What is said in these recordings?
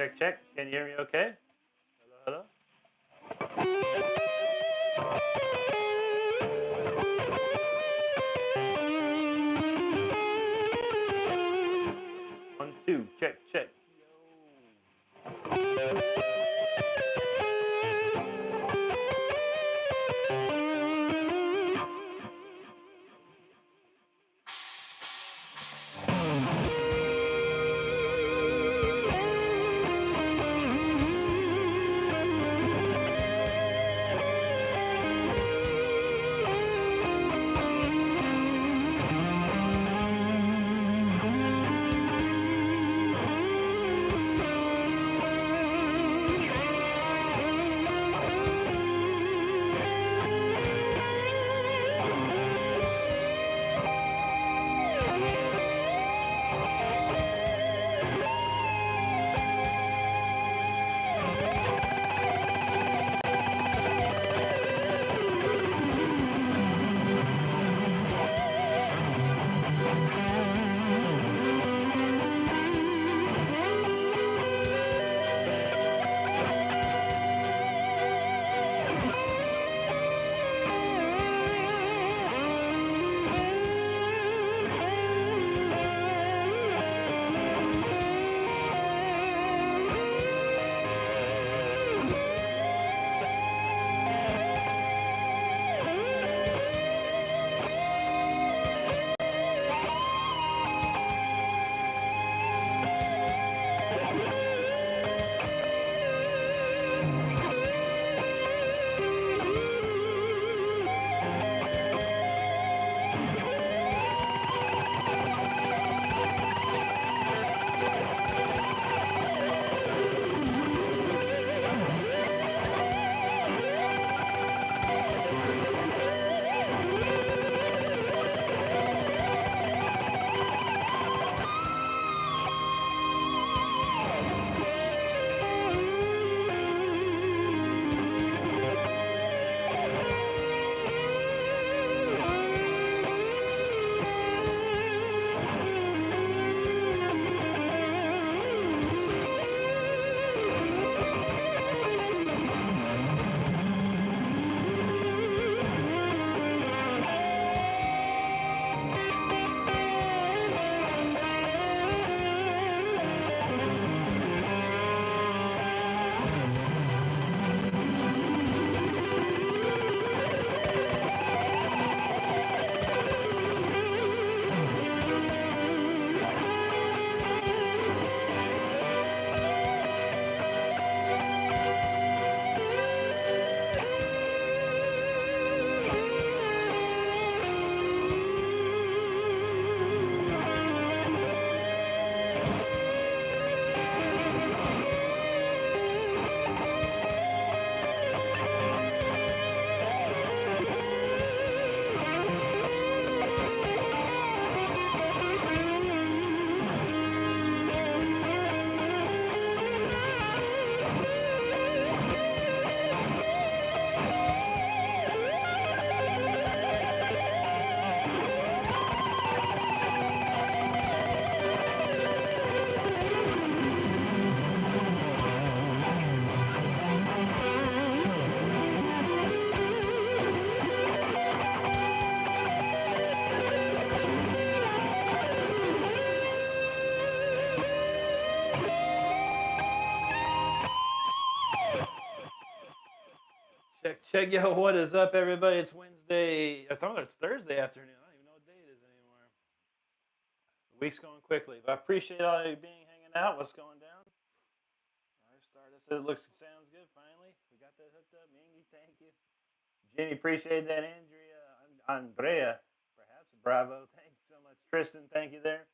Check, check. Can you hear me okay? Hello, hello. 1, 2. Check, check. Check, check. Yo, what is up, everybody? It's Wednesday. I thought it's Thursday afternoon. I don't even know what day it is anymore. The week's going quickly. But I appreciate all you being hanging out. What's going down? All right, start us. It looks sounds good. Finally, we got that hooked up. Mingy, thank you. Jimmy, appreciate that. Andrea, perhaps. Bravo. Thank you so much. Tristan, thank you there.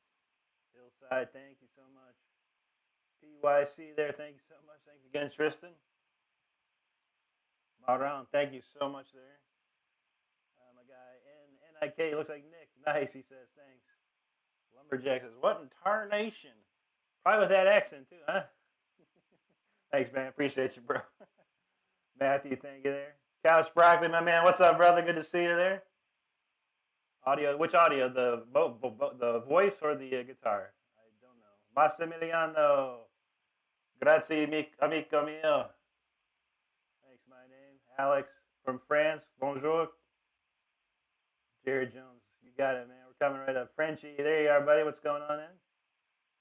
Hillside, thank you so much. PYC there, thank you so much. Thanks again, Tristan. Maran, thank you so much there. My guy, NIK, looks like Nick. Nice, he says, thanks. Lumberjack says, what in tarnation? Probably with that accent, too, huh? Thanks, man. Appreciate you, bro. Matthew, thank you there. Couch Broccoli, my man. What's up, brother? Good to see you there. Audio, which audio? The voice or the guitar? I don't know. Massimiliano. Grazie, amico mio. Thanks, my name. Alex from France. Bonjour. Jared Jones. You got it, man. We're coming right up. Frenchie, there you are, buddy. What's going on, man?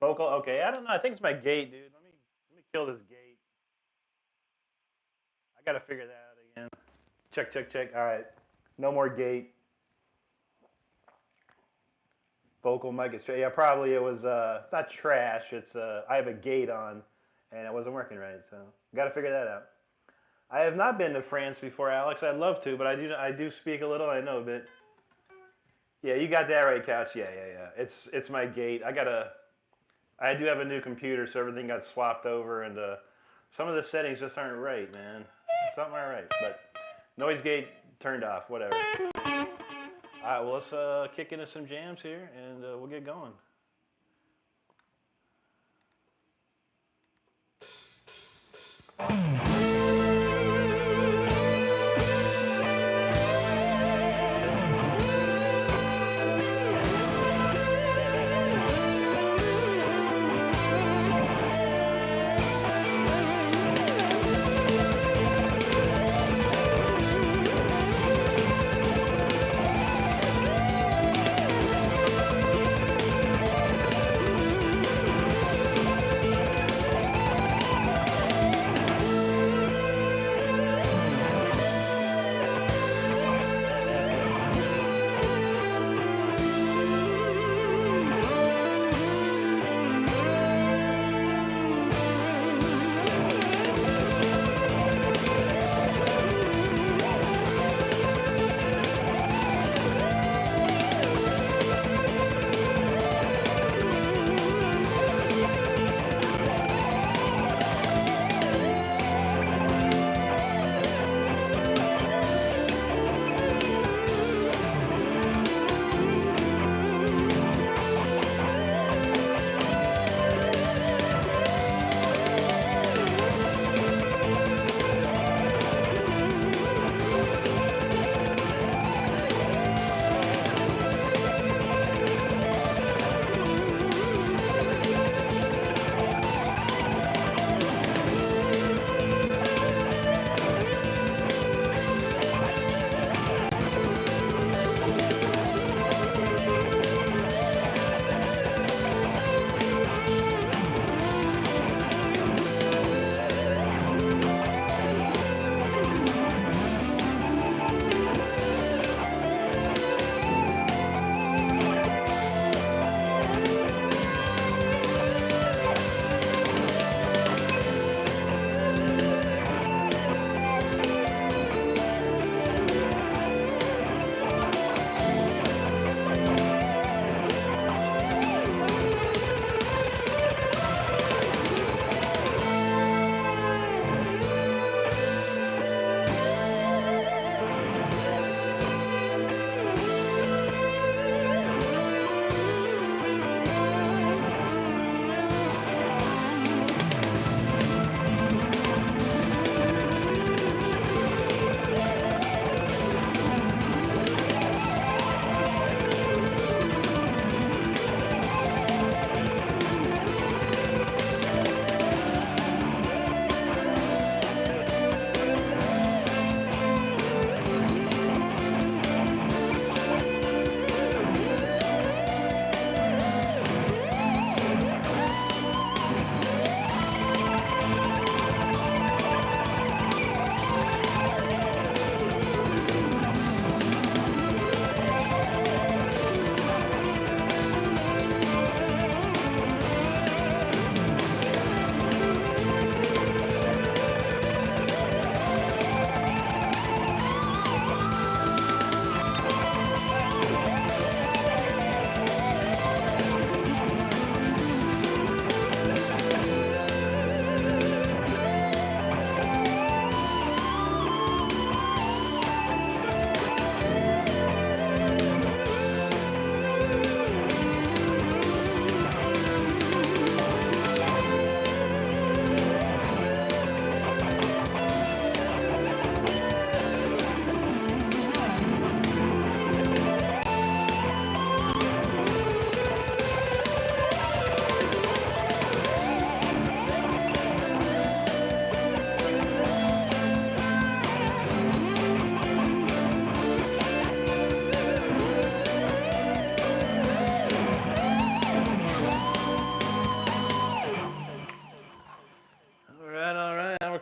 Vocal? Okay, I don't know. I think it's my gate, dude. Let me kill this gate. I gotta figure that out again. Check, check, check. All right. No more gate. Vocal mic is trash. Yeah, probably it was. It's not trash. It's. I have a gate on, and it wasn't working right. So got to figure that out. I have not been to France before, Alex. I'd love to, but I do speak a little. I know a bit. Yeah, you got that right, Couch. Yeah. It's my gate. I do have a new computer, so everything got swapped over, and some of the settings just aren't right, man. Something aren't right, but noise gate turned off. Whatever. All right, well, let's kick into some jams here, and we'll get going.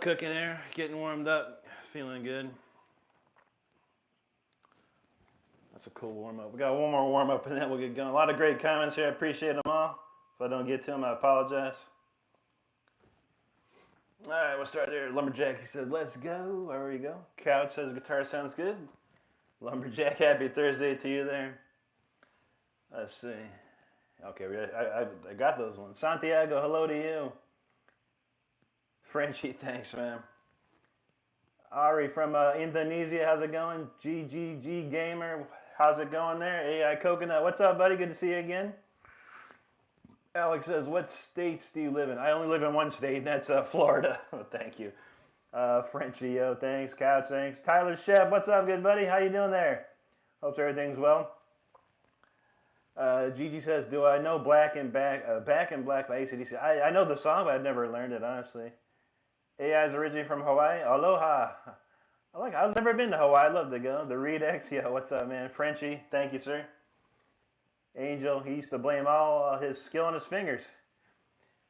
cooking here, getting warmed up, feeling good. That's a cool warm up. We got one more warm up and then we'll get going. A lot of great comments here. I appreciate them all. If I don't get to them, I apologize. All right, we'll start there. Lumberjack, he said, let's go. There we go. Couch says guitar sounds good. Lumberjack, happy Thursday to you there. Let's see. Okay, I got those ones. Santiago, hello to you. Frenchie, thanks, man. Ari from Indonesia, how's it going? GGG Gamer, how's it going there? AI Coconut, what's up, buddy? Good to see you again. Alex says, what states do you live in? I only live in one state, and that's Florida. Thank you. Frenchie, yo, thanks. Couch, thanks. Tyler Shep, what's up, good buddy? How you doing there? Hope everything's well. Gigi says, do I know Back in Black by AC/DC? I know the song, but I've never learned it, honestly. AI is originally from Hawaii. Aloha. I've never been to Hawaii. I'd love to go. The Reed X, yeah, what's up, man? Frenchie, thank you, sir. Angel, he used to blame all his skill on his fingers.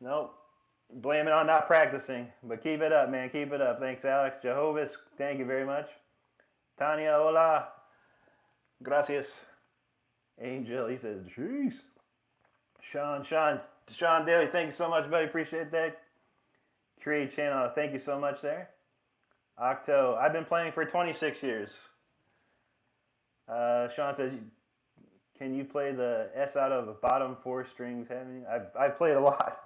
Nope. Blame it on not practicing. But keep it up, man. Keep it up. Thanks, Alex. Jehovah's, thank you very much. Tanya, hola. Gracias. Angel, he says, jeez. Sean Daly, thank you so much, buddy. Appreciate that. Create channel, thank you so much there. Octo, I've been playing for 26 years. Sean says, can you play the S out of bottom 4 strings? I've played a lot.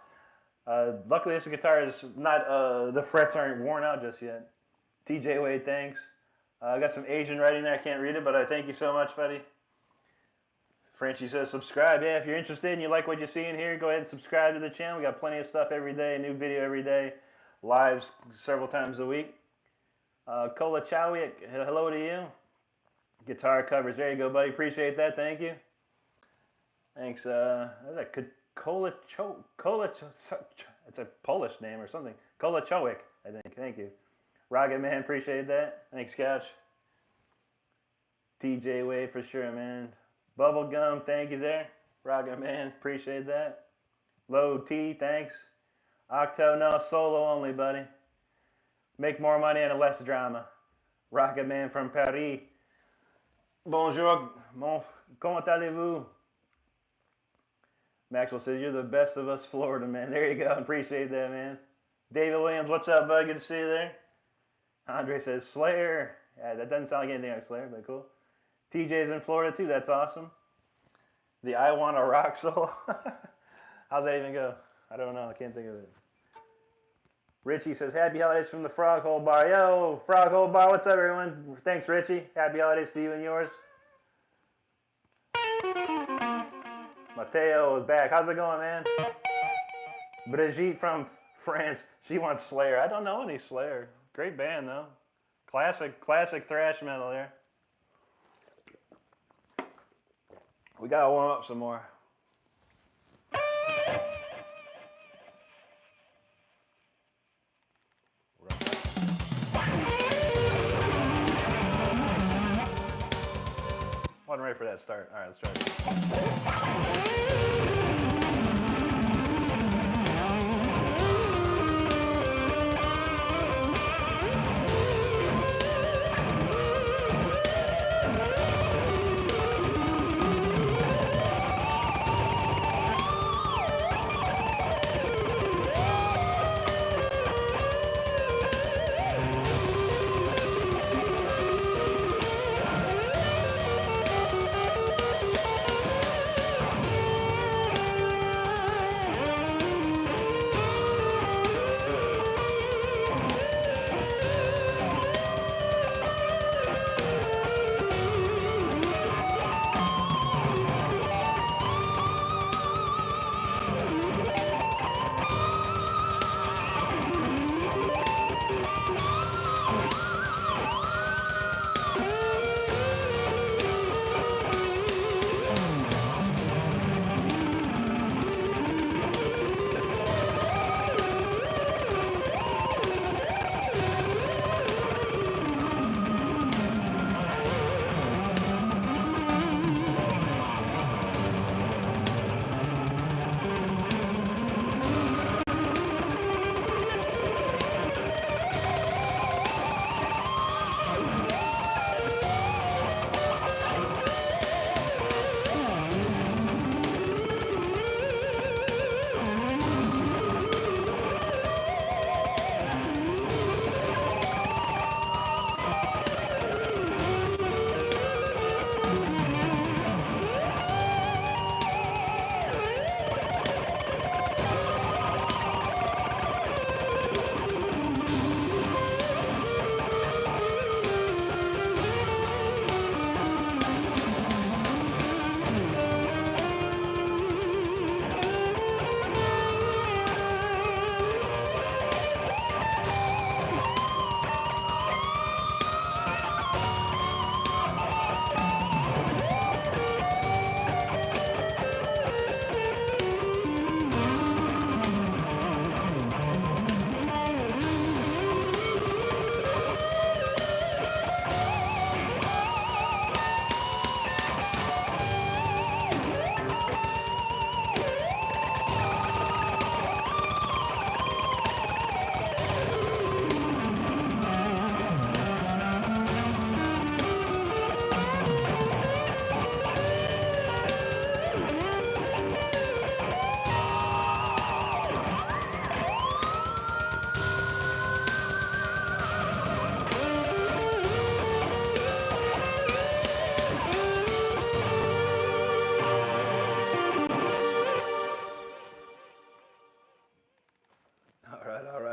Luckily, this guitar is not, the frets aren't worn out just yet. TJ Wade, thanks. I got some Asian writing there. I can't read it, but I thank you so much, buddy. Frenchie says, subscribe. Yeah, if you're interested and you like what you see in here, go ahead and subscribe to the channel. We got plenty of stuff every day, a new video every day, lives several times a week. Kola Chowick, hello to you. Guitar covers, there you go, buddy. Appreciate that, thank you. Thanks. What's that? It's a Polish name or something. Kola Chowick, I think. Thank you. Rocket Man, appreciate that. Thanks, Couch. TJ Wade for sure, man. Bubblegum, thank you there. Rocket Man, appreciate that. Low T, thanks. Octo, no, solo only, buddy. Make more money and less drama. Rocket Man from Paris. Bonjour, comment allez-vous? Maxwell says, you're the best of us Florida, man. There you go, appreciate that, man. David Williams, what's up, bud? Good to see you there. Andre says, Slayer. Yeah, that doesn't sound like anything like Slayer, but cool. TJ's in Florida too, that's awesome. The I Wanna Rock solo. How's that even go? I don't know, I can't think of it. Richie says, happy holidays from the Frog Hole Bar. Yo, Frog Hole Bar, what's up everyone? Thanks, Richie. Happy holidays to you and yours. Mateo is back. How's it going, man? Brigitte from France, she wants Slayer. I don't know any Slayer. Great band though. Classic thrash metal there. We gotta warm up some more. Wasn't ready for that start. All right, let's try it.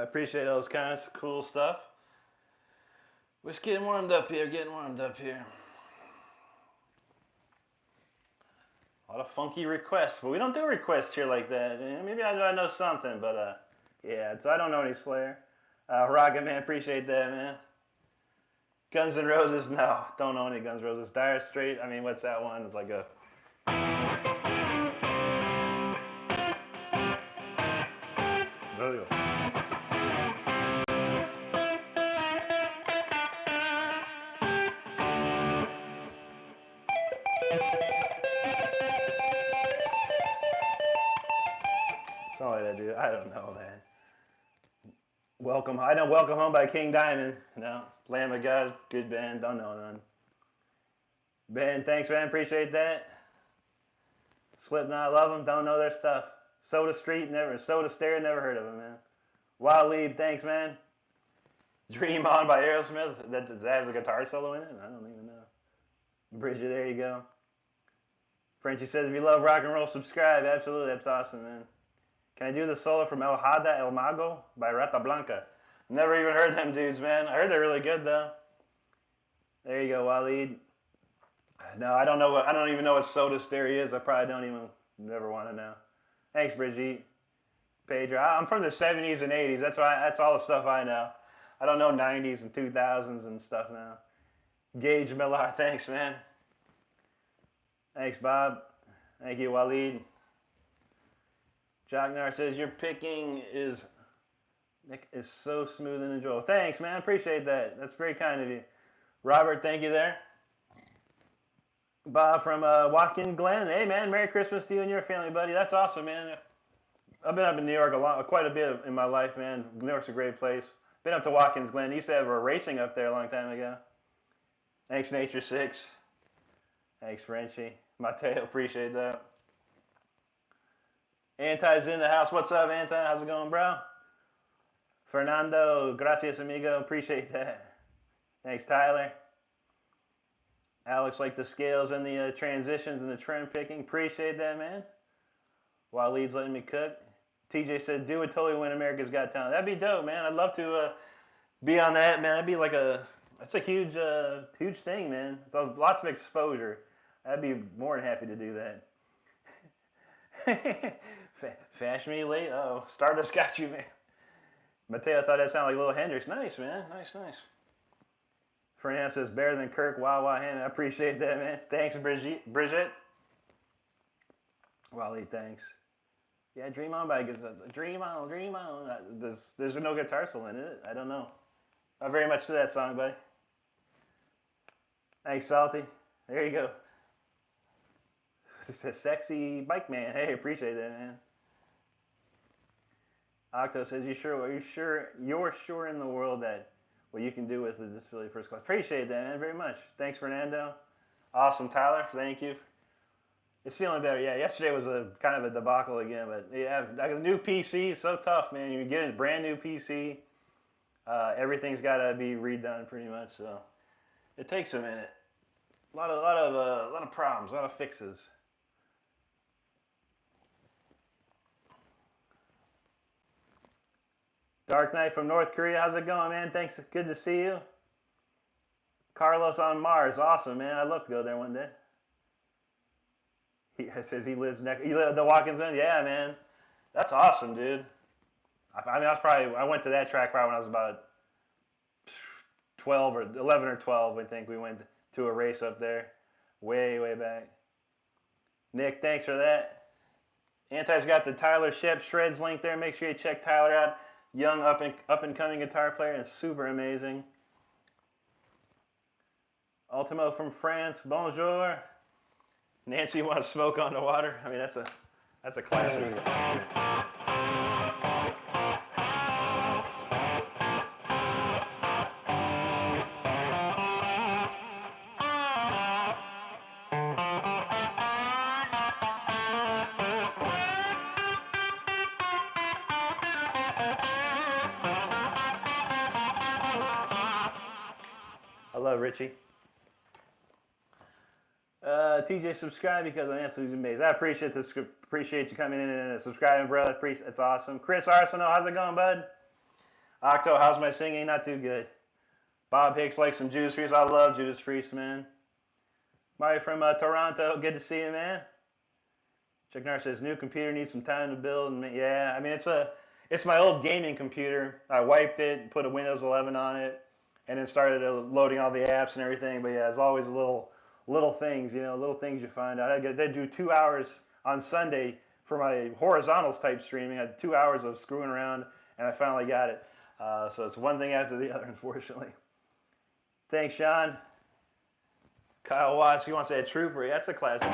appreciate those kinds of cool stuff. We're just getting warmed up here, A lot of funky requests, but we don't do requests here like that. Maybe I know something, but yeah, so I don't know any Slayer. Rocket Man, appreciate that, man. Guns N' Roses, no, don't know any Guns N' Roses. Dire Straits, I mean, what's that one? It's like a... There you go. Something like that, dude. I don't know, man. I know Welcome Home by King Diamond. No. Lamb of God, good band. Don't know none. Ben, thanks, man. Appreciate that. Slipknot, love them. Don't know their stuff. Soda Stereo, never heard of them, man. Waleed, thanks, man. Dream On by Aerosmith. Does that have a guitar solo in it? I don't even know. Bridget, there you go. Frenchie says, if you love rock and roll, subscribe. Absolutely, that's awesome, man. Can I do the solo from El Hada El Mago by Rata Blanca? Never even heard them dudes, man. I heard they're really good, though. There you go, Waleed. No, I don't know. I don't even know what Soda Stereo is. I probably don't even never want to know. Thanks, Brigitte. Pedro. I'm from the 70s and 80s. That's all the stuff I know. I don't know 90s and 2000s and stuff now. Gage Millar, thanks, man. Thanks, Bob. Thank you, Waleed. Jocknar says, your picking is so smooth and enjoyable. Thanks, man. I appreciate that. That's very kind of you. Robert, thank you there. Bob from Watkins Glen. Hey, man, Merry Christmas to you and your family, buddy. That's awesome, man. I've been up in New York quite a bit in my life, man. New York's a great place. Been up to Watkins Glen. Used to have a racing up there a long time ago. Thanks, Nature 6. Thanks, Frenchie. Mateo, appreciate that. Anti's in the house. What's up, Anti? How's it going, bro? Fernando, gracias, amigo. Appreciate that. Thanks, Tyler. Alex, like the scales and the transitions and the trend picking. Appreciate that, man. Waleed's letting me cook. TJ said, do it totally win America's Got Talent. That'd be dope, man. I'd love to be on that, man. That'd be like that's a huge thing, man. It's lots of exposure. I'd be more than happy to do that. Fashion me late. Oh, Stardust got you, man. Mateo thought that sounded like Little Hendrix. Nice, man. Nice. Fernando says, better than Kirk, Wawa Ham. I appreciate that, man. Thanks, Bridget. Wally, thanks. Yeah, Dream On by Dream On. There's no guitar solo in it. I don't know. Not very much to that song, buddy. Thanks, Salty. There you go. It says sexy bike man. Hey, appreciate that, man. Octo says, are you sure in the world that what you can do with the disability first class? Appreciate that, man, very much. Thanks, Fernando. Awesome, Tyler. Thank you. It's feeling better. Yeah, yesterday was a kind of a debacle again, but yeah, like a new PC is so tough, man. You get a brand new PC, everything's got to be redone pretty much. So it takes a minute. A lot of problems, a lot of fixes. Dark Knight from North Korea, how's it going, man? Thanks, good to see you. Carlos on Mars, awesome, man. I'd love to go there one day. He says he lives next. You live at the Watkins Glen? Yeah, man. That's awesome, dude. I mean, I went to that track probably when I was about 12 or 11 or 12. I think we went to a race up there, way back. Nick, thanks for that. Anti's got the Tyler Shep Shreds link there. Make sure you check Tyler out. Young up and coming guitar player and super amazing. Ultimo from France, bonjour. Nancy wants smoke on the water. I mean, that's a classic. I love Richie. TJ, subscribe because I'm absolutely amazed. I appreciate you coming in and subscribing, brother. It's awesome. Chris Arsenal, how's it going, bud? Octo, how's my singing? Not too good. Bob Hicks likes some Judas Priest. I love Judas Priest, man. Mario from Toronto, good to see you, man. Chuck Norris says new computer needs some time to build. And yeah, I mean it's my old gaming computer. I wiped it, put a Windows 11 on it, and then started loading all the apps and everything. But yeah, there's always little things, little things you find out. I do 2 hours on Sunday for my horizontals type streaming. I had 2 hours of screwing around, and I finally got it. So it's one thing after the other, unfortunately. Thanks, Sean. Kyle Watts, he wants to say a trooper. Yeah, that's a classic.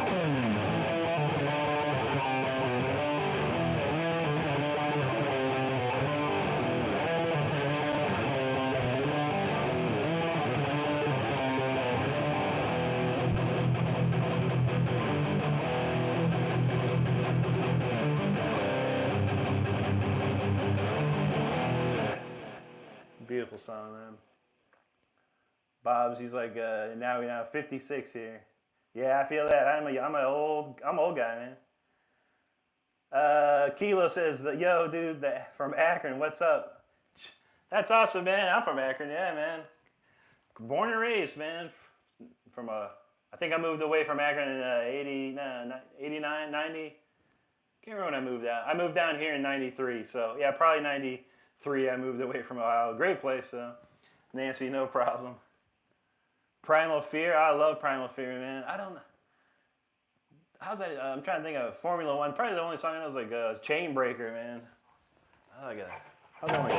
Beautiful song, man. Bob's, he's like, now we have 56 here. Yeah, I feel that. I'm an old guy, man. Kilo says, yo, dude, from Akron, what's up? That's awesome, man. I'm from Akron, yeah, man. Born and raised, man. I think I moved away from Akron in 89, 90. Can't remember when I moved out. I moved down here in 93, so yeah, probably 93 I moved away from Ohio. Great place, so Nancy, no problem. Primal Fear, I love Primal Fear, man. I don't know. How's that? I'm trying to think of Formula One. Probably the only song I know is like Chain Breaker, man. Oh, I got it. How's that one go?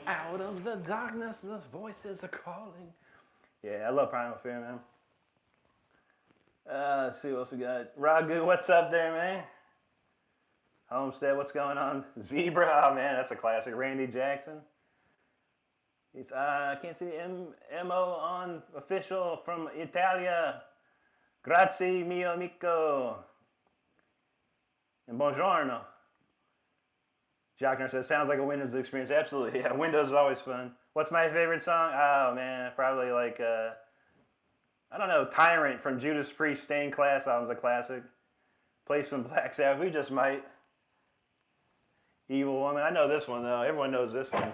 Out of the darkness, those voices are calling. Yeah, I love Primal Fear, man. Let's see what else we got. Ragu, what's up there, man? Homestead, what's going on? Zebra, oh man, that's a classic. Randy Jackson. He's I can't see MO on official from Italia. Grazie mio amico. And buongiorno. Jockner says, sounds like a Windows experience. Absolutely, yeah, Windows is always fun. What's my favorite song? Oh man, probably like, I don't know, Tyrant from Judas Priest. Stained Class album's a classic. Play some Black Sabbath, we just might. Evil Woman, I know this one though, everyone knows this one.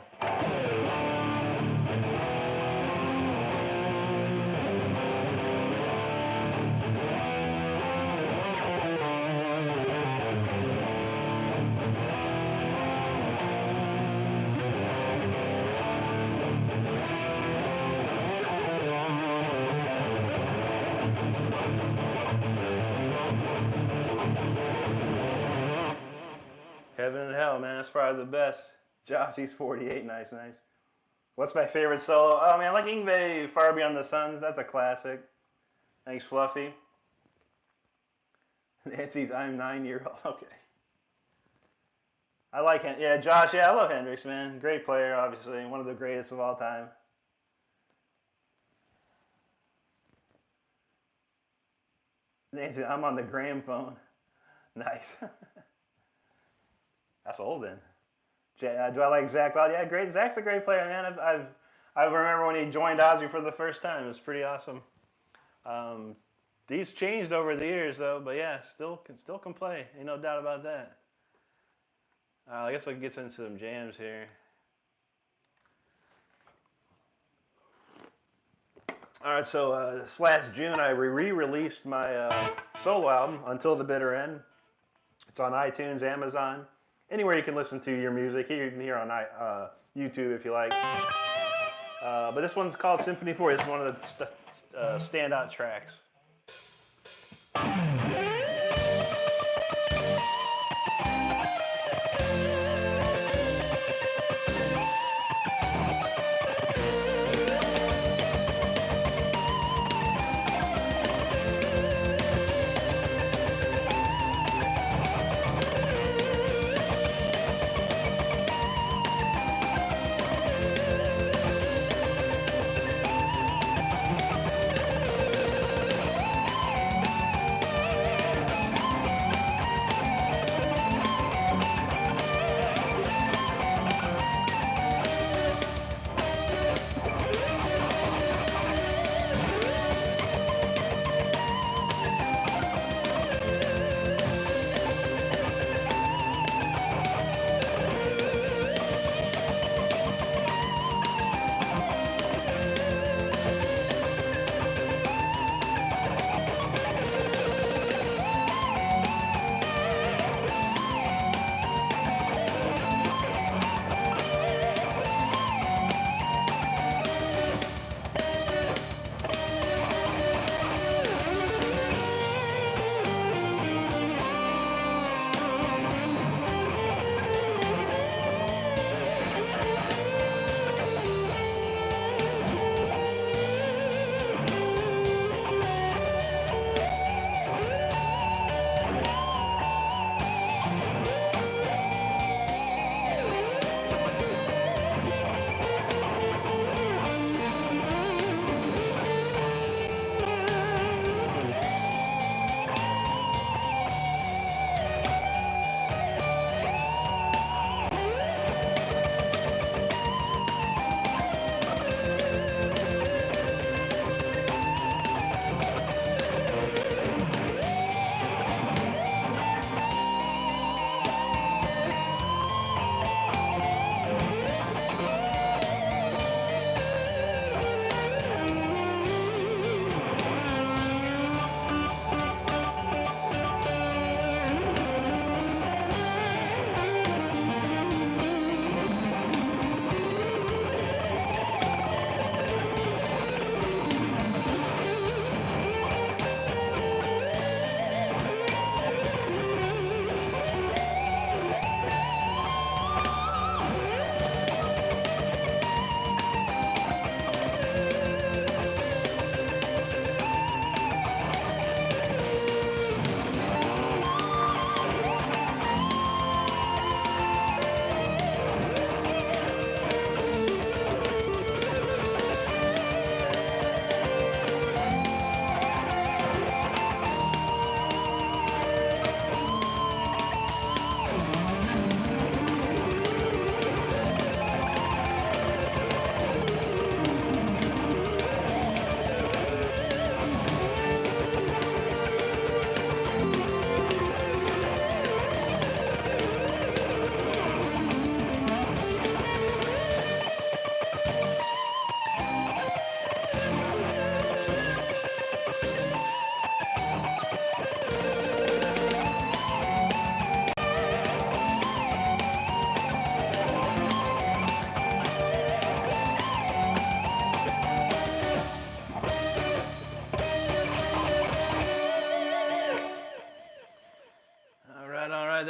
Heaven and Hell, man, that's probably the best. Jossie's 48, nice. What's my favorite solo? Oh man, I like Yngwie, Far Beyond the Suns, that's a classic. Thanks, Fluffy. Nancy's I'm 9-year-old, okay. I like him, yeah, Josh, yeah, I love Hendrix, man. Great player, obviously, one of the greatest of all time. Nancy, I'm on the Graham phone. Nice. That's old then. Do I like Zach Wild? Yeah, great. Zach's a great player, man. I remember when he joined Ozzy for the first time. It was pretty awesome. He's changed over the years though, but yeah, still can play. Ain't no doubt about that. I guess I can get into some jams here. All right, so this last June I re-released my solo album, Until the Bitter End. It's on iTunes, Amazon. Anywhere you can listen to your music. Here you can hear on YouTube if you like. But this one's called Symphony 4. It's one of the standout tracks.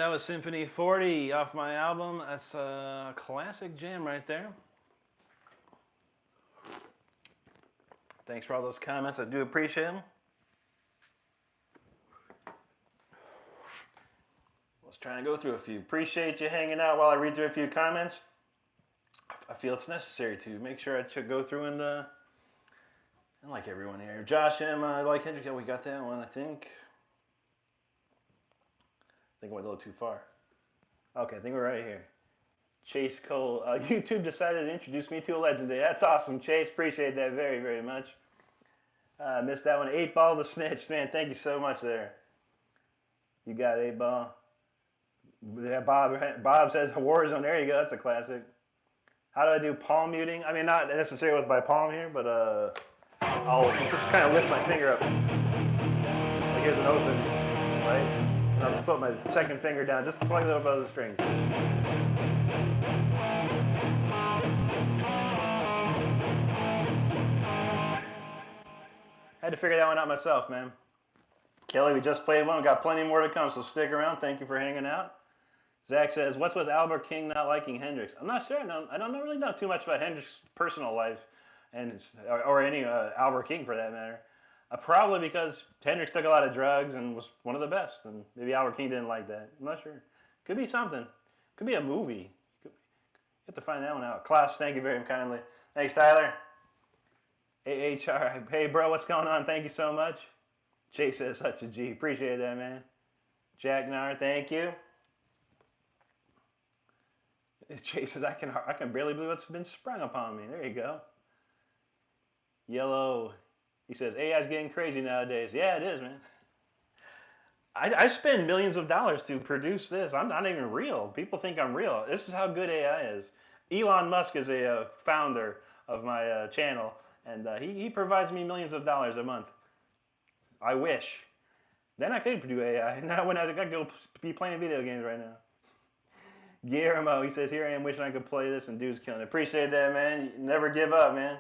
that was Symphony 40 off my album. That's a classic jam right there. Thanks for all those comments. I do appreciate them. Let's try and go through a few. Appreciate you hanging out while I read through a few comments. I feel it's necessary to make sure I go through and like everyone here. Josh M, I like Hendrix. Yeah, we got that one, I think. I think I went a little too far. Okay, I think we're right here. Chase Cole, YouTube decided to introduce me to a legend today. That's awesome, Chase. Appreciate that very, very much. Missed that one. 8 Ball the Snitch. Man, thank you so much there. You got 8 Ball. Yeah, Bob says Warzone. There you go. That's a classic. How do I do palm muting? I mean, not necessarily with my palm here, but I'll just kind of lift my finger up. Like here's an open, right? And I'll just put my second finger down just slightly above the strings. Had to figure that one out myself, man. Kelly, we just played one. We got plenty more to come, so stick around. Thank you for hanging out. Zach says, what's with Albert King not liking Hendrix? I'm not sure. No, I don't really know too much about Hendrix's personal life, or any Albert King for that matter. Probably because Hendrix took a lot of drugs and was one of the best, and maybe Albert King didn't like that. I'm not sure. Could be something. Could be a movie. You have to find that one out. Klaus, thank you very kindly. Thanks, Tyler. AHR, hey bro, what's going on? Thank you so much. Chase says such a G. Appreciate that, man. Jack Nar, thank you. Chase says, I can barely believe what's been sprung upon me. There you go. Yellow, he says, AI's getting crazy nowadays. Yeah, it is, man. I spend millions of dollars to produce this. I'm not even real. People think I'm real. This is how good AI is. Elon Musk is a founder of my channel, and he provides me millions of dollars a month. I wish. Then I could do AI, and then I could go be playing video games right now. Guillermo, he says, here I am wishing I could play this, and dude's killing it. Appreciate that, man. You never give up, man.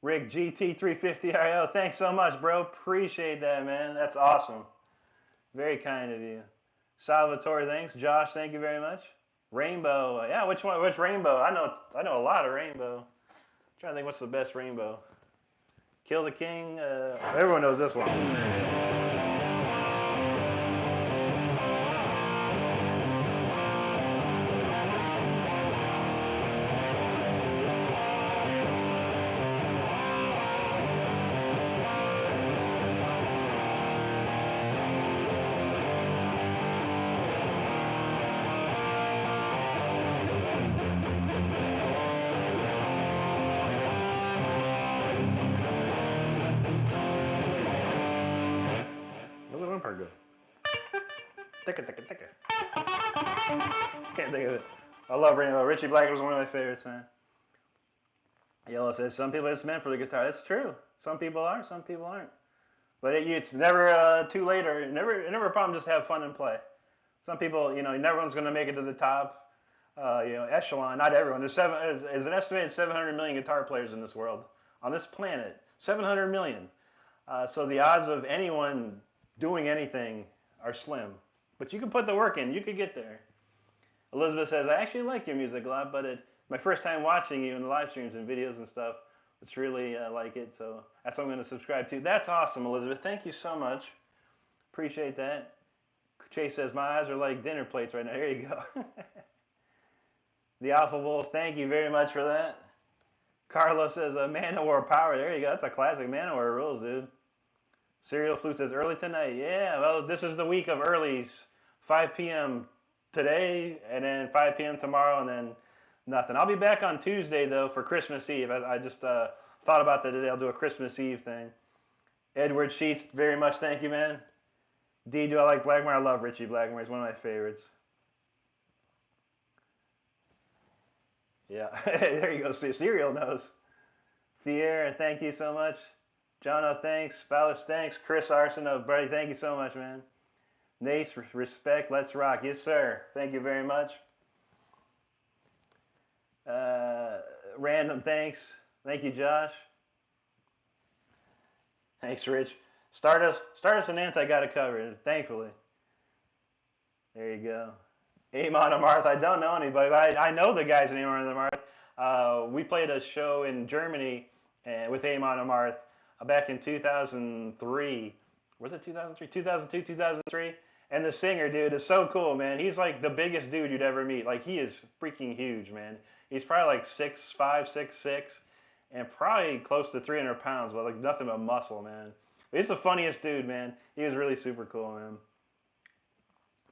Rick GT350RL, thanks so much, bro. Appreciate that, man. That's awesome. Very kind of you. Salvatore, thanks. Josh, thank you very much. Rainbow, yeah, which one? Which rainbow? I know a lot of rainbow. I'm trying to think what's the best rainbow. Kill the King. Everyone knows this one. Can't think of it. I love Rainbow. Richie Black was one of my favorites, man. Yellow says, some people it's meant for the guitar. That's true. Some people are, some people aren't. But it's never too late or never a problem. Just have fun and play. Some people, everyone's going to make it to the top, echelon. Not everyone. There's an estimated 700 million guitar players in this world, on this planet. 700 million. So the odds of anyone doing anything are slim. But you can put the work in. You could get there. Elizabeth says, I actually like your music a lot, but my first time watching you in the live streams and videos and stuff, it's really like it. So that's what I'm going to subscribe to. That's awesome, Elizabeth. Thank you so much. Appreciate that. Chase says, my eyes are like dinner plates right now. Here you go. The Alpha Wolf, thank you very much for that. Carlos says, Manowar Power. There you go. That's a classic. Manowar rules, dude. Serial Flute says, early tonight. Yeah, well, this is the week of earlies. 5 p.m. today, and then 5 p.m. tomorrow, and then nothing. I'll be back on Tuesday, though, for Christmas Eve. I just thought about that today. I'll do a Christmas Eve thing. Edward Sheets, very much thank you, man. D, do I like Blackmore? I love Richie Blackmore. He's one of my favorites. Yeah, there you go. Serial knows. Thier, thank you so much. Jono, thanks. Ballas, thanks. Chris Arsenault, buddy, thank you so much, man. Nace, respect, let's rock. Yes, sir. Thank you very much. Random, thanks. Thank you, Josh. Thanks, Rich. Stardust and Anti got it covered, thankfully. There you go. Amon Amarth. I don't know anybody, but I know the guys in Amon Amarth. We played a show in Germany with Amon Amarth back in 2003. Was it 2003? 2002, 2003? And the singer, dude, is so cool, man. He's like the biggest dude you'd ever meet. Like, he is freaking huge, man. He's probably like 6'5", 6'6", and probably close to 300 pounds, but like nothing but muscle, man. But he's the funniest dude, man. He was really super cool, man.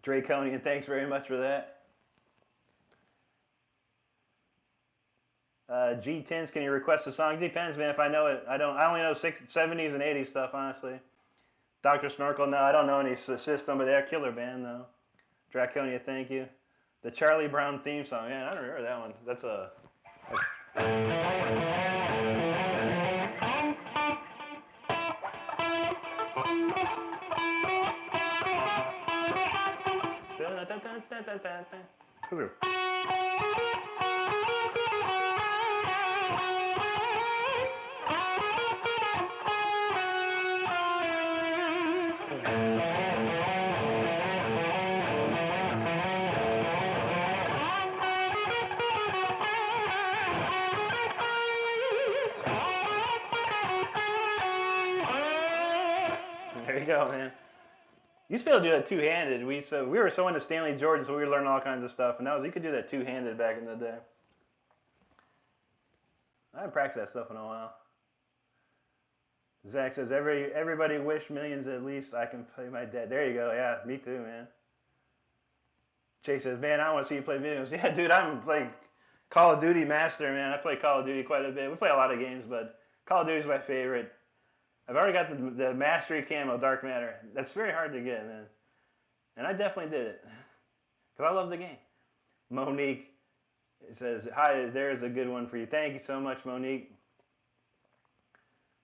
Draconian, thanks very much for that. G10s, can you request a song? Depends, man. If I know it, I only know 70s and 80s stuff, honestly. Dr. Snorkel, no, I don't know any System, but they're a killer band, though. Draconia, thank you. The Charlie Brown theme song, man, I don't remember that one. That's a. There you go, man. You used to be able to do that two-handed. We were so into Stanley Jordan, so we were learning all kinds of stuff, and you could do that two-handed back in the day. I haven't practiced that stuff in a while. Zach says, everybody wish millions at least I can play my dad. There you go. Yeah, me too, man. Chase says, man, I want to see you play video games. Yeah, dude, I'm like Call of Duty master, man. I play Call of Duty quite a bit. We play a lot of games, but Call of Duty is my favorite. I've already got the Mastery Camo Dark Matter. That's very hard to get, man. And I definitely did it. Because I love the game. Monique says, hi, there's a good one for you. Thank you so much, Monique.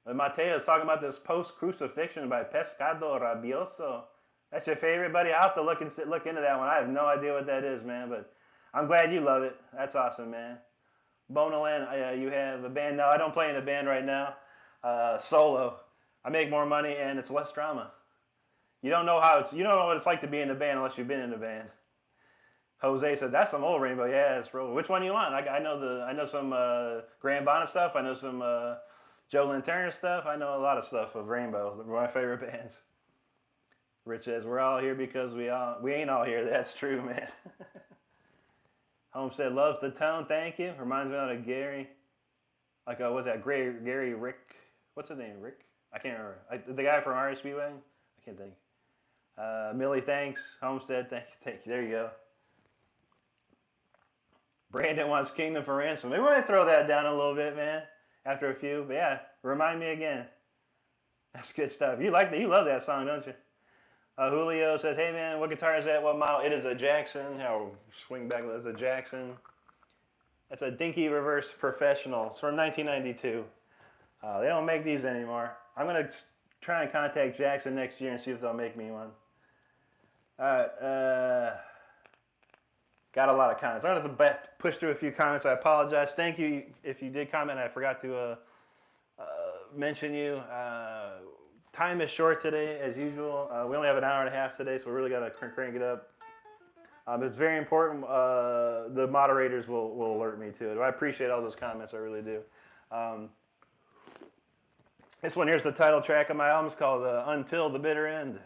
Mateo is talking about this Post-Crucifixion by Pescado Rabioso. That's your favorite, buddy? I'll have to look into that one. I have no idea what that is, man. But I'm glad you love it. That's awesome, man. Bonoland, you have a band? No, I don't play in a band right now. Solo. I make more money and it's less drama. You don't know what it's like to be in a band unless you've been in a band. Jose said, "That's some old Rainbow." Yeah, it's real. Which one do you want? I know some Graham Bonnet stuff. I know some Joe Lynn Turner stuff. I know a lot of stuff of Rainbow. They're my favorite bands. Rich says, "We're all here because we ain't all here." That's true, man. Homestead loves the tone. Thank you. Reminds me of Gary. Like what's that? Gary Rick. What's his name? Rick. I can't remember. The guy from RS Speedway? I can't think. Millie, thanks. Homestead, thank you. There you go. Brandon wants Kingdom for Ransom. Maybe we're going to throw that down a little bit, man, after a few. But yeah, remind me again. That's good stuff. You like that? You love that song, don't you? Julio says, hey, man, what guitar is that? What model? It is a Jackson. I'll swing back. It's a Jackson. It's a Dinky Reverse Professional. It's from 1992. They don't make these anymore. I'm going to try and contact Jackson next year and see if they'll make me one. All right. Got a lot of comments. I'm going to have to push through a few comments. I apologize. Thank you if you did comment. I forgot to mention you. Time is short today, as usual. We only have an hour and a half today, so we really got to crank it up. It's very important. The moderators will alert me to it. I appreciate all those comments. I really do. This one here's the title track of my album. It's called Until the Bitter End.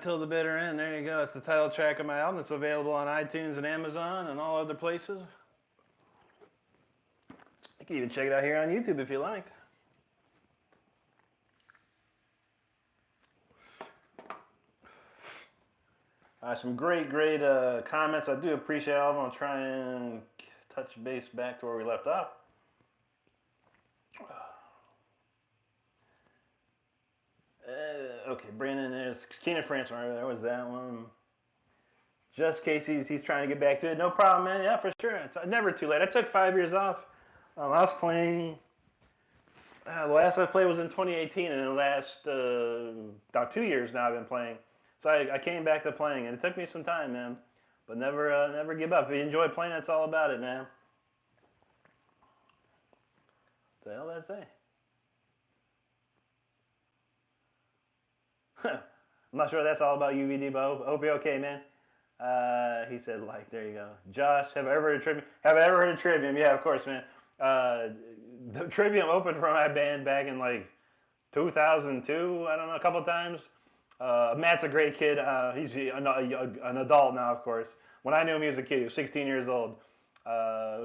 Till the Bitter End. There you go. It's the title track of my album. It's available on iTunes and Amazon and all other places. You can even check it out here on YouTube if you liked. Some great comments. I do appreciate all of them. I'll try and touch base back to where we left off. Okay, Brandon, there's Keenan France. There was that one. Just Casey, he's trying to get back to it. No problem, man. Yeah, for sure. It's never too late. I took 5 years off. I was playing. The last I played was in 2018, and the last about 2 years now I've been playing. So I came back to playing, and it took me some time, man. But never give up. If you enjoy playing, that's all about it, man. What the hell did I say? I'm not sure that's all about UVD, but I hope you're okay, man. He said, like, there you go. Josh, have I ever heard of Trivium? Have I ever heard of Trivium? Yeah, of course, man. The Trivium opened for my band back in, like, 2002, I don't know, a couple of times. Matt's a great kid. He's an adult now, of course. When I knew him, he was a kid. He was 16 years old.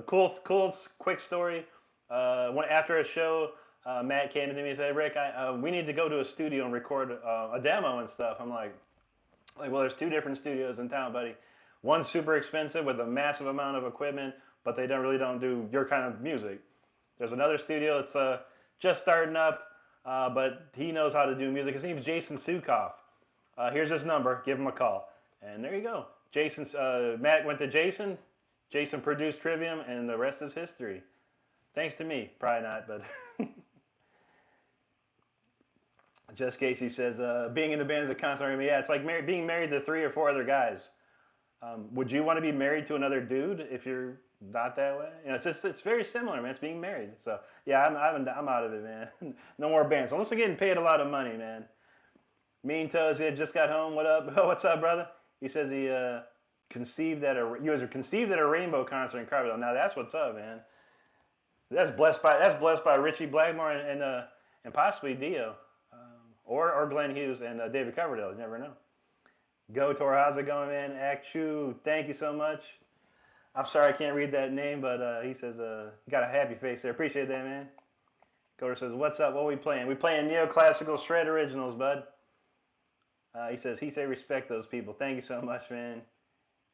Cool, quick story. After a show, Matt came to me and said, Rick, we need to go to a studio and record a demo and stuff. I'm like, well, there's 2 different studios in town, buddy. One's super expensive with a massive amount of equipment, but they really don't do your kind of music. There's another studio that's just starting up, but he knows how to do music. His name's Jason Sukoff. Here's his number. Give him a call. And there you go. Matt went to Jason. Jason produced Trivium, and the rest is history. Thanks to me. Probably not, but... Just Casey says, being in the band is a constant. Yeah, it's like being married to 3 or 4 other guys. Would you want to be married to another dude if you're not that way? You know, it's very similar, man. It's being married. So yeah, I'm out of it, man. No more bands unless they're getting paid a lot of money, man. Mean Toes, yeah, just got home. What up? What's up, brother? He says he conceived at a Rainbow concert in Carville. Now that's what's up, man. That's blessed by Richie Blackmore and possibly Dio. Or Glenn Hughes and David Coverdale. You never know. Go Tor, how's it going, man? Akshu, thank you so much. I'm sorry I can't read that name, but he says you got a happy face there. Appreciate that, man. Gotor says, what's up? What are we playing? We playing neoclassical shred originals, bud. He says, respect those people. Thank you so much, man.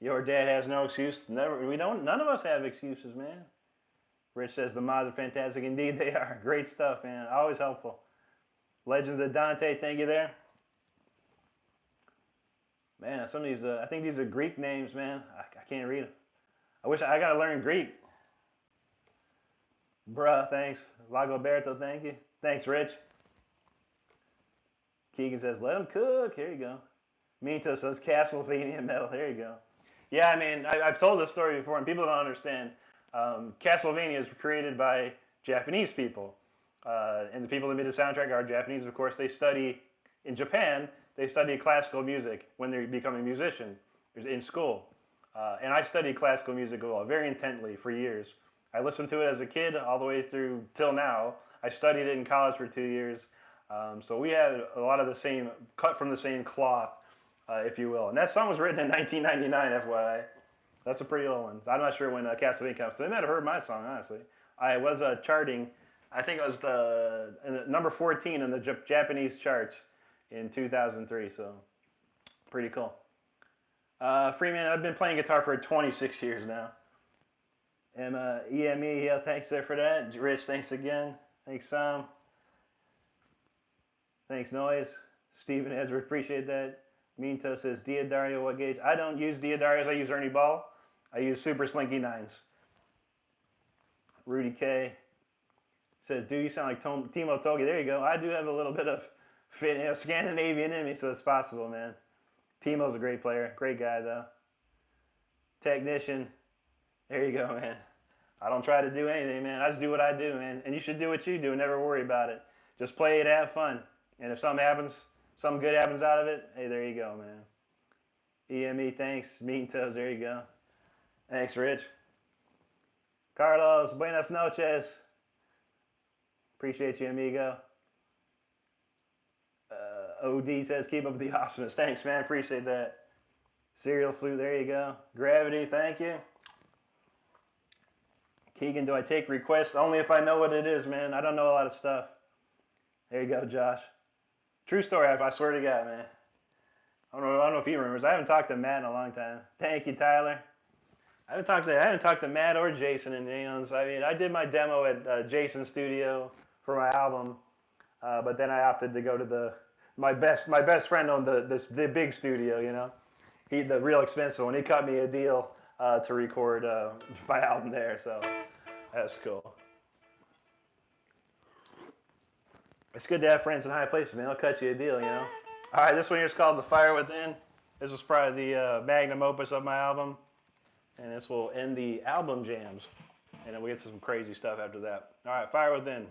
Your dad has no excuse. None of us have excuses, man. Rich says, the mods are fantastic. Indeed, they are. Great stuff, man. Always helpful. Legends of Dante, thank you there. Man, some of these, I think these are Greek names, man. I can't read them. I got to learn Greek. Bruh, thanks. Lagoberto, thank you. Thanks, Rich. Keegan says, let them cook. Here you go. Minto says, Castlevania metal. There you go. Yeah, I mean, I've told this story before, and people don't understand. Castlevania is created by Japanese people. And the people that made the soundtrack are Japanese, of course. They study, in Japan, they study classical music when they become a musician in school. And I studied classical music very intently for years. I listened to it as a kid all the way through till now. I studied it in college for 2 years. So we had a lot of the same, cut from the same cloth, if you will. And that song was written in 1999, FYI. That's a pretty old one. I'm not sure when Castlevania comes. So they might have heard my song, honestly. I was charting... I think it was number 14 in the Japanese charts in 2003, so pretty cool. Freeman, I've been playing guitar for 26 years now. EME, yeah, thanks there for that. Rich, thanks again. Thanks, Sam. Thanks, Noise. Stephen Ezra, appreciate that. Minto says, Diodario, what gauge? I don't use Diodarios, I use Ernie Ball. I use Super Slinky 9s. Rudy K. Says, do you sound like Timo Togi? There you go. I do have a little bit of Scandinavian in me, so it's possible, man. Timo's a great player. Great guy, though. Technician. There you go, man. I don't try to do anything, man. I just do what I do, man. And you should do what you do and never worry about it. Just play it, have fun. And if something good happens out of it, hey, there you go, man. EME, thanks. Mean Toes, there you go. Thanks, Rich. Carlos, buenas noches. Appreciate you, amigo. OD says, keep up the awesomeness. Thanks, man. Appreciate that. Cereal Flute, there you go. Gravity, thank you. Keegan, do I take requests? Only if I know what it is, man. I don't know a lot of stuff. There you go, Josh. True story, I swear to God, man. I don't know if he remembers. I haven't talked to Matt in a long time. Thank you, Tyler. I haven't talked to Matt or Jason in eons. I mean, I did my demo at Jason's studio for my album, but then I opted to go to my best friend owned the big studio, you know. The real expensive one. He cut me a deal to record my album there, so that's cool. It's good to have friends in high places, man. They'll cut you a deal, you know. All right, this one here is called The Fire Within. This was probably the magnum opus of my album, and this will end the album jams, and then we get to some crazy stuff after that. All right, Fire Within.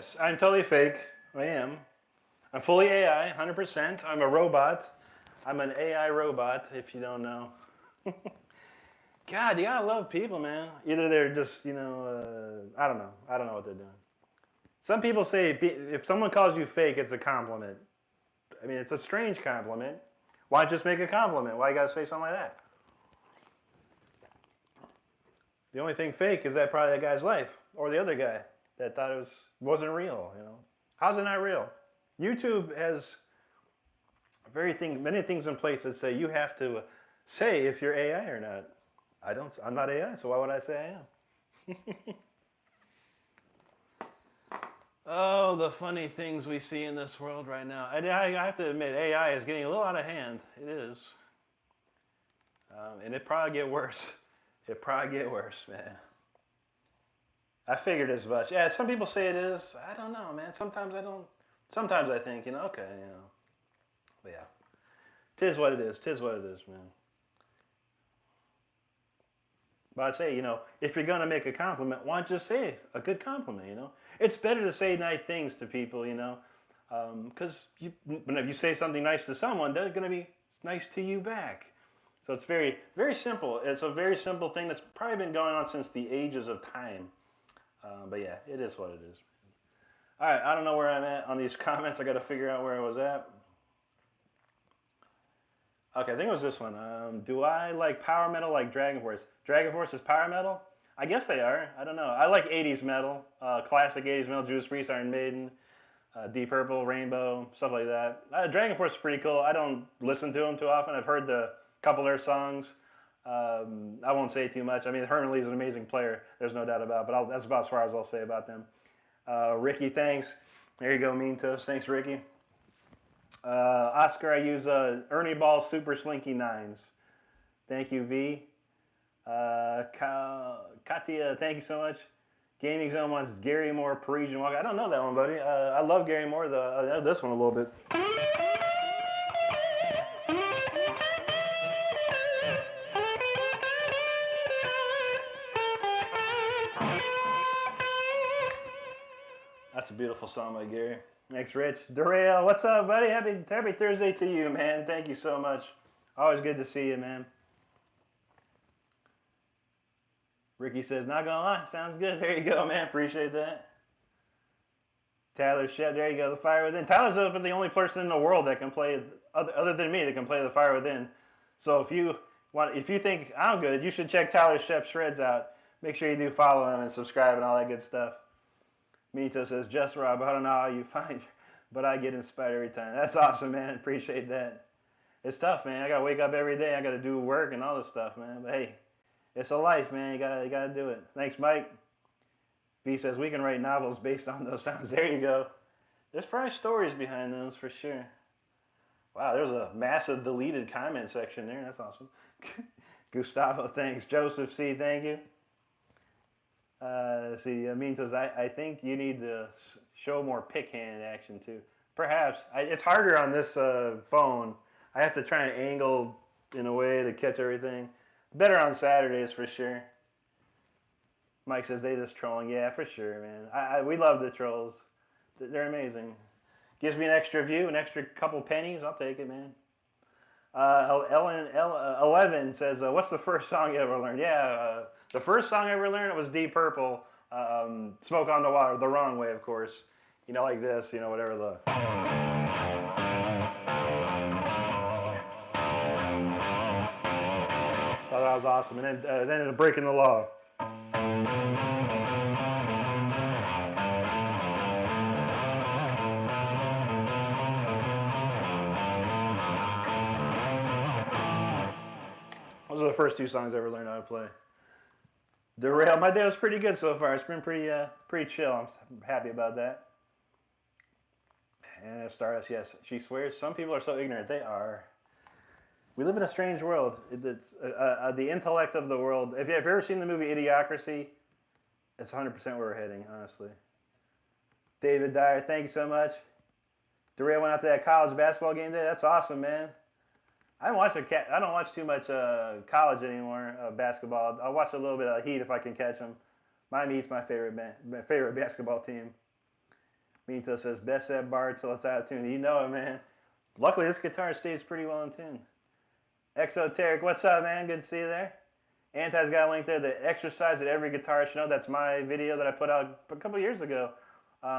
Yes, I'm totally fake. I am. I'm fully AI, 100%. I'm a robot. I'm an AI robot, if you don't know. God, you gotta love people, man. Either they're just, I don't know. I don't know what they're doing. Some people say if someone calls you fake, it's a compliment. I mean, it's a strange compliment. Why just make a compliment? Why you gotta say something like that? The only thing fake is that probably that guy's life, or the other guy that thought it wasn't real. How's it not real? YouTube has many things in place that say you have to say if you're AI or not. I'm not AI, so why would I say I am? Oh, the funny things we see in this world right now. I have to admit, AI is getting a little out of hand. It is. And it probably get worse. It probably get worse, man. I figured as much. Yeah, some people say it is. I don't know, man. Sometimes I don't. Sometimes I think, okay, But yeah. Tis what it is. Tis what it is, man. But I say, if you're going to make a compliment, why don't you say a good compliment, It's better to say nice things to people, because whenever you say something nice to someone, they're going to be nice to you back. So it's very, very simple. It's a very simple thing that's probably been going on since the ages of time. But yeah, it is what it is. All right, I don't know where I'm at on these comments. I got to figure out where I was at. Okay, I think it was this one. Do I like power metal like Dragon Force? Dragon Force is power metal? I guess they are. I don't know. I like 80s metal, classic 80s metal, Judas Priest, Iron Maiden, Deep Purple, Rainbow, stuff like that. Dragon Force is pretty cool. I don't listen to them too often. I've heard the couple of their songs. I won't say too much. I mean, Herman Lee is an amazing player. There's no doubt about it, but that's about as far as I'll say about them. Ricky, thanks. There you go, Mean Toast. Thanks, Ricky. Oscar, I use Ernie Ball Super Slinky 9s. Thank you, V. Katia, thank you so much. Gaming Zone wants Gary Moore Parisian Walk. I don't know that one, buddy. I love Gary Moore, though. I know this one a little bit. That's a beautiful song by Gary. Thanks, Rich. Darrell, what's up, buddy? Happy Thursday to you, man. Thank you so much. Always good to see you, man. Ricky says, not gonna lie, sounds good. There you go, man. Appreciate that. Tyler Shep, there you go. The Fire Within. Tyler's the only person in the world that can play, other than me, that can play The Fire Within. So if you think I'm good, you should check Tyler Shep's shreds out. Make sure you do follow him and subscribe and all that good stuff. Mito says, just Rob, I don't know how you find, but I get inspired every time. That's awesome, man. Appreciate that. It's tough, man. I got to wake up every day. I got to do work and all this stuff, man. But hey, it's a life, man. You got to do it. Thanks, Mike. V says, we can write novels based on those sounds. There you go. There's probably stories behind those for sure. Wow, there's a massive deleted comment section there. That's awesome. Gustavo, thanks. Joseph C, thank you. Mean says, I think you need to show more pick hand action too. Perhaps. It's harder on this phone. I have to try and angle in a way to catch everything. Better on Saturdays for sure. Mike says, they just trolling. Yeah, for sure, man. We love the trolls. They're amazing. Gives me an extra view, an extra couple pennies. I'll take it, man. 11 says, what's the first song you ever learned? Yeah, the first song I ever learned was Deep Purple, Smoke on the Water, the wrong way, of course. Like this, whatever the... Thought that was awesome. And then Breaking the Law. Those are the first two songs I ever learned how to play. Derail, my day was pretty good so far. It's been pretty chill. I'm happy about that. And Stardust, yes, she swears. Some people are so ignorant. They are. We live in a strange world. It's the intellect of the world. If you've ever seen the movie Idiocracy, it's 100% where we're heading, honestly. David Dyer, thank you so much. Derail went out to that college basketball game today. That's awesome, man. I don't watch too much college anymore, basketball. I'll watch a little bit of Heat if I can catch them. Miami Heat's my favorite basketball team. Minto says, best set bar till it's out of tune. You know it, man. Luckily, this guitar stays pretty well in tune. Exoteric, what's up, man? Good to see you there. Anti's got a link there. The exercise that every guitarist should know. That's my video that I put out a couple years ago.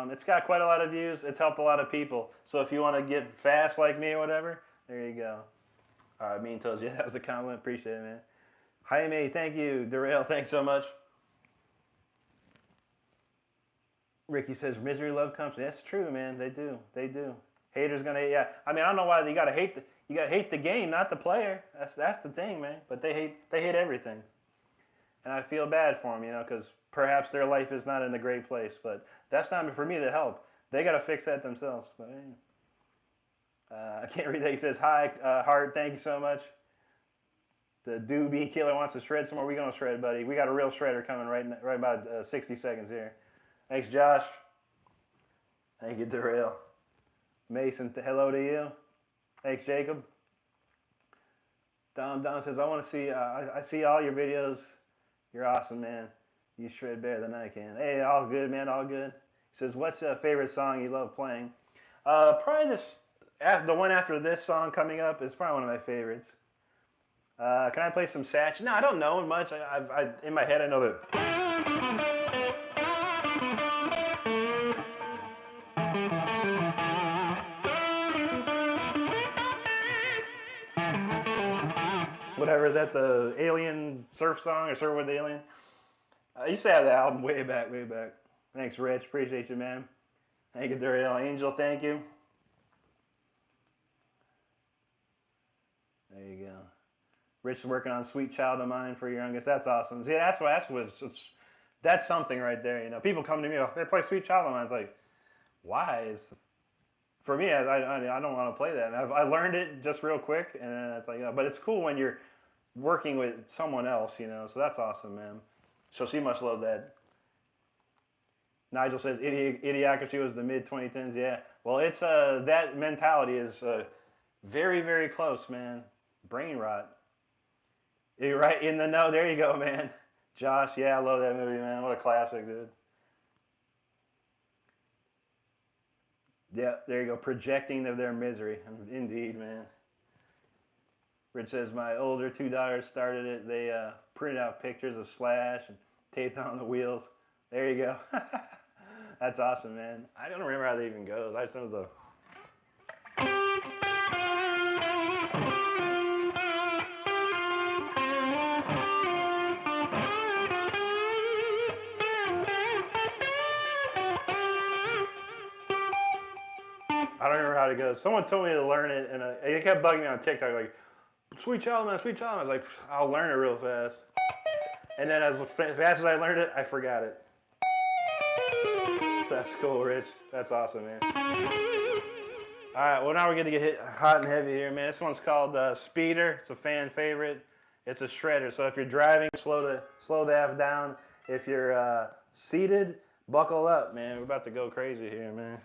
It's got quite a lot of views. It's helped a lot of people. So if you want to get fast like me or whatever, there you go. All right, Mean Toes, yeah, that was a compliment. Appreciate it, man. Jaime, thank you. Darrell, thanks so much. Ricky says, misery love company. That's true, man. They do. They do. Haters gonna hate. Yeah. I mean, I don't know why you gotta hate the game, not the player. That's the thing, man. But they hate everything. And I feel bad for them, you know, because perhaps their life is not in a great place. But that's not for me to help. They gotta fix that themselves. But I can't read that. He says, hi, Hart. Thank you so much. The doobie killer wants to shred some more. We're gonna shred, buddy. We got a real shredder coming right about 60 seconds here. Thanks, Josh. Thank you, Darrell. Mason, hello to you. Thanks, Jacob. Dom says, I want to see, I see all your videos. You're awesome, man. You shred better than I can. Hey, all good, man, all good. He says, what's your favorite song you love playing? Probably the one after this song coming up is probably one of my favorites. Can I play some Satch? No, I don't know much. In my head, I know that. Whatever, is that the Alien surf song or Surf with the Alien? I used to have the album way back. Thanks, Rich. Appreciate you, man. Thank you, Darrell. Angel, thank you. There you go. Rich is working on Sweet Child of Mine for your youngest. That's awesome. See, that's something right there. You know, people come to me, they play Sweet Child of Mine. It's like, why? For me, I don't want to play that. And I learned it just real quick, and then it's like, but it's cool when you're working with someone else, you know. So that's awesome, man. So she must love that. Nigel says Idiocracy was the mid-2010s. Yeah. Well, it's that mentality is very, very close, man. Brain rot. You're right in the know. There you go, man. Josh, yeah, I love that movie, man. What a classic, dude. Yeah, there you go. Projecting their misery. Indeed, man. Rich says, my older two daughters started it. They printed out pictures of Slash and taped on the wheels. There you go. That's awesome, man. I don't remember how that even goes. I just know the... I don't remember how it goes. Someone told me to learn it, and it kept bugging me on TikTok, like, Sweet Child, man, Sweet Child. I was like, I'll learn it real fast. And then as fast as I learned it, I forgot it. That's cool, Rich. That's awesome, man. All right, well, now we're going to get hit hot and heavy here, man. This one's called Speeder. It's a fan favorite. It's a shredder. So if you're driving, slow the F down. If you're seated, buckle up, man. We're about to go crazy here, man.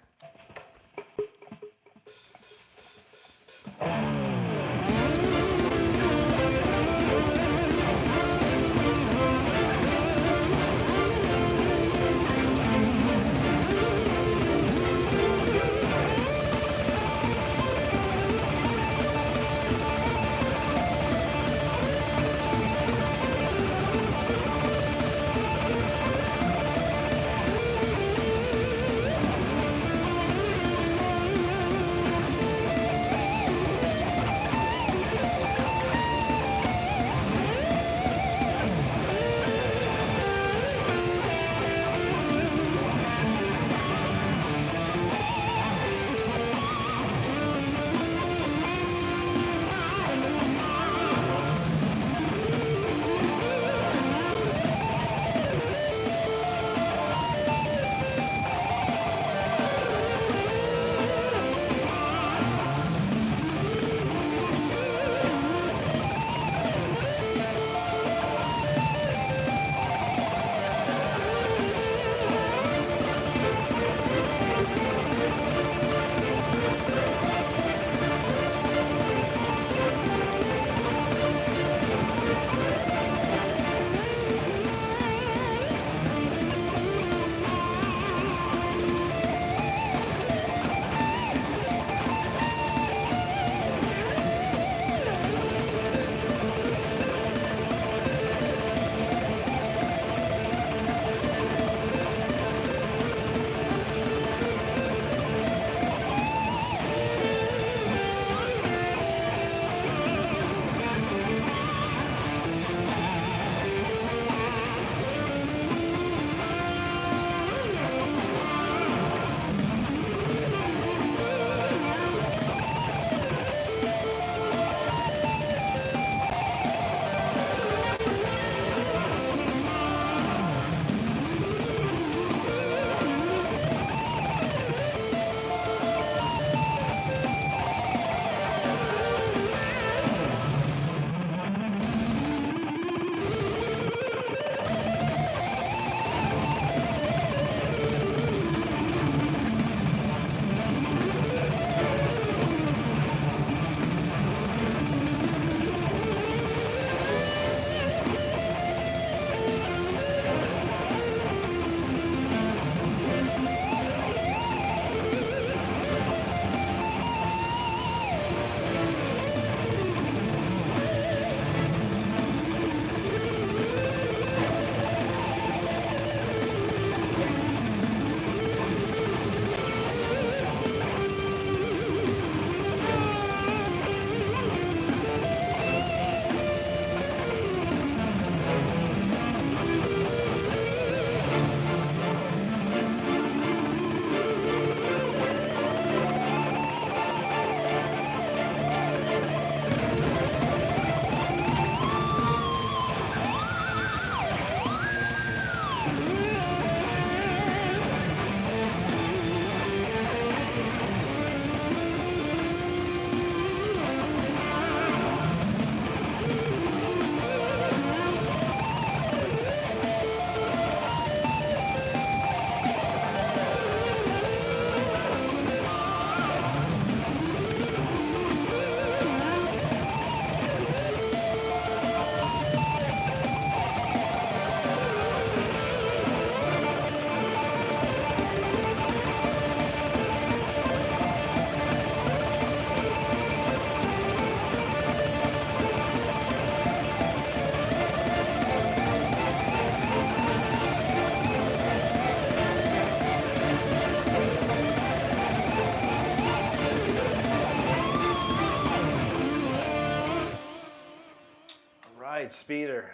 right, Speeder.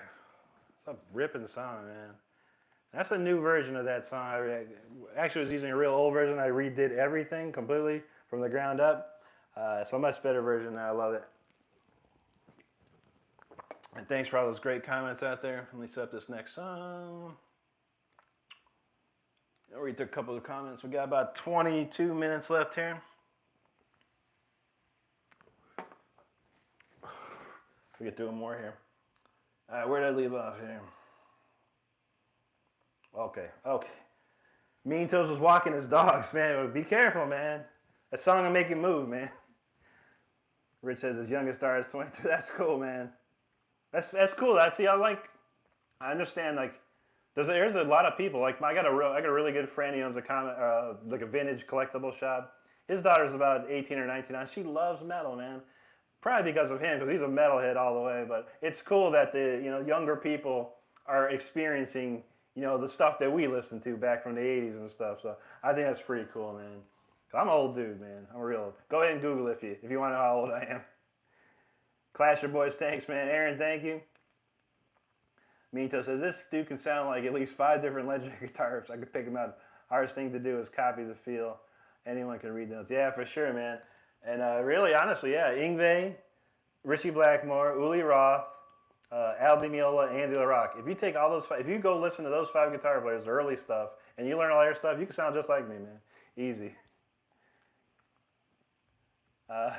It's a ripping song, man. That's a new version of that song. I actually was using a real old version. I redid everything completely from the ground up. It's a much better version now. I love it. And thanks for all those great comments out there. Let me set up this next song. I'll read through a couple of comments. We got about 22 minutes left here. We get through more here. All right, where did I leave off here? Okay. Mean Toes was walking his dogs, man. Be careful, man. That song will make you move, man. Rich says his youngest star is 22. That's cool, man. That's cool. I understand. Like, there's a lot of people. Like, I got a really good friend. He owns like a vintage collectible shop. His daughter's about 18 or 19 now. She loves metal, man. Probably because of him, because he's a metalhead all the way. But it's cool that the younger people are experiencing the stuff that we listened to back from the 80s and stuff. So I think that's pretty cool, man. I'm an old dude, man. I'm real old. Go ahead and Google if you want to know how old I am. Clash Your Boys, thanks, man. Aaron, thank you. Minto says, this dude can sound like at least 5 different legendary guitarists. I could pick him out. Hardest thing to do is copy the feel. Anyone can read those. Yeah, for sure, man. And really, honestly, yeah, Yngwie, Richie Blackmore, Uli Roth, Al Di Meola, Andy LaRocque. If you take all those, if you go listen to those 5 guitar players, the early stuff, and you learn all their stuff, you can sound just like me, man. Easy.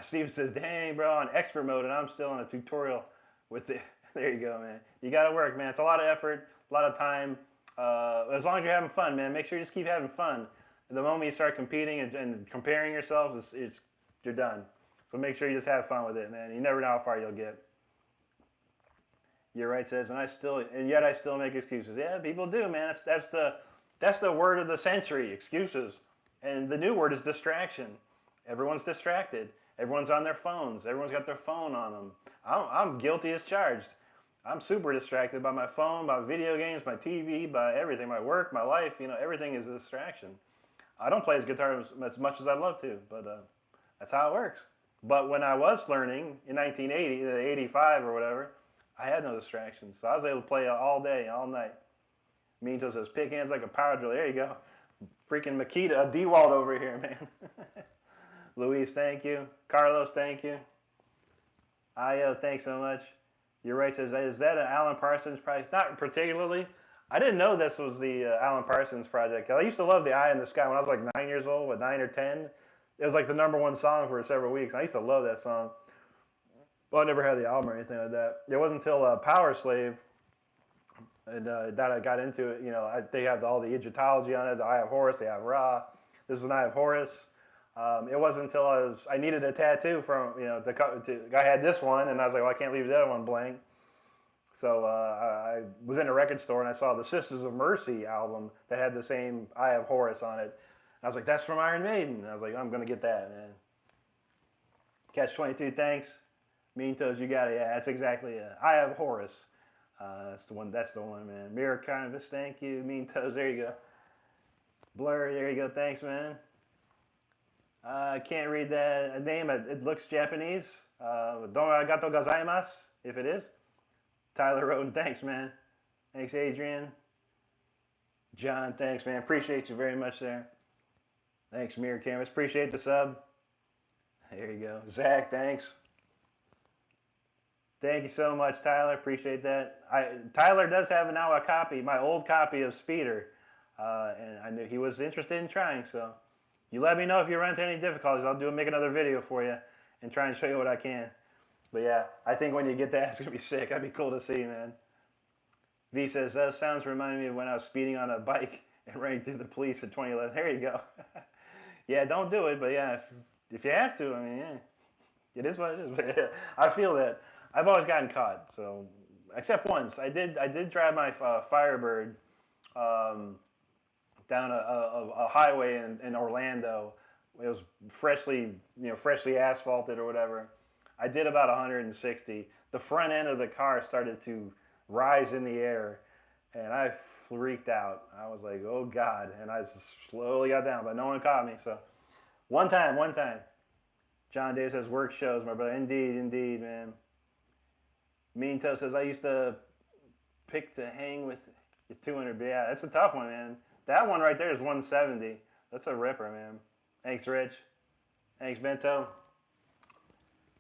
Steve says, dang, bro, on expert mode, and I'm still in a tutorial with it. There you go, man. You got to work, man. It's a lot of effort, a lot of time. As long as you're having fun, man, make sure you just keep having fun. The moment you start competing and comparing yourself, you're done. So make sure you just have fun with it, man. You never know how far you'll get. You're right, says, and yet I still make excuses. Yeah, people do, man. That's the word of the century, excuses. And the new word is distraction. Everyone's distracted. Everyone's on their phones. Everyone's got their phone on them. I'm guilty as charged. I'm super distracted by my phone, by video games, my TV, by everything, my work, my life. Everything is a distraction. I don't play guitar as much as I'd love to, but that's how it works. But when I was learning in 1980, 85 or whatever, I had no distractions. So I was able to play all day, all night. Minto says, pick hands like a power drill. There you go. Freaking Makita, DeWalt over here, man. Luis, thank you. Carlos, thank you. Ayo, thanks so much. You're right, says, is that an Alan Parsons project? Not particularly. I didn't know this was the Alan Parsons project. I used to love The Eye in the Sky when I was like 9 years old, 9 or 10. It was like the #1 song for several weeks. I used to love that song. But I never had the album or anything like that. It wasn't until Power Slave and that I got into it. They have all the Egyptology on it, the Eye of Horus, they have Ra. This is an Eye of Horus. It wasn't until I needed a tattoo from, I had this one, and I was like, well, I can't leave the other one blank. So I was in a record store, and I saw the Sisters of Mercy album that had the same Eye of Horus on it. And I was like, that's from Iron Maiden. And I was like, I'm going to get that, man. Catch 22, thanks. Mean Toes, you got it. Yeah, that's exactly it. Eye of Horus. That's the one, man. Mirror Canvas, thank you. Mean Toes, there you go. Blur, there you go. Thanks, man. I can't read that name. It looks Japanese. Don arigato gozaimasu, if it is. Tyler Roden, thanks, man. Thanks, Adrian. John, thanks, man. Appreciate you very much there. Thanks, Mirror Canvas. Appreciate the sub. There you go. Zach, thanks. Thank you so much, Tyler. Appreciate that. Tyler does have now a copy, my old copy of Speeder. And I knew he was interested in trying, so you let me know if you run into any difficulties. I'll make another video for you and try and show you what I can. But yeah, I think when you get that, it's going to be sick. That'd be cool to see, man. V says, those sounds remind me of when I was speeding on a bike and running through the police in 2011. There you go. Yeah, don't do it, but yeah, if you have to, I mean, yeah, it is what it is. But yeah, I feel that. I've always gotten caught, so, except once. I did drive my Firebird down a highway in Orlando. It was freshly asphalted or whatever. I did about 160. The front end of the car started to rise in the air, and I freaked out. I was like, oh God, and I just slowly got down, but no one caught me. So one time. John Davis says, work shows, my brother. Indeed, man. Mean Toe says, I used to pick to hang with your 200. Yeah, that's a tough one, man. That one right there is 170. That's a ripper, man. Thanks, Rich. Thanks, Bento.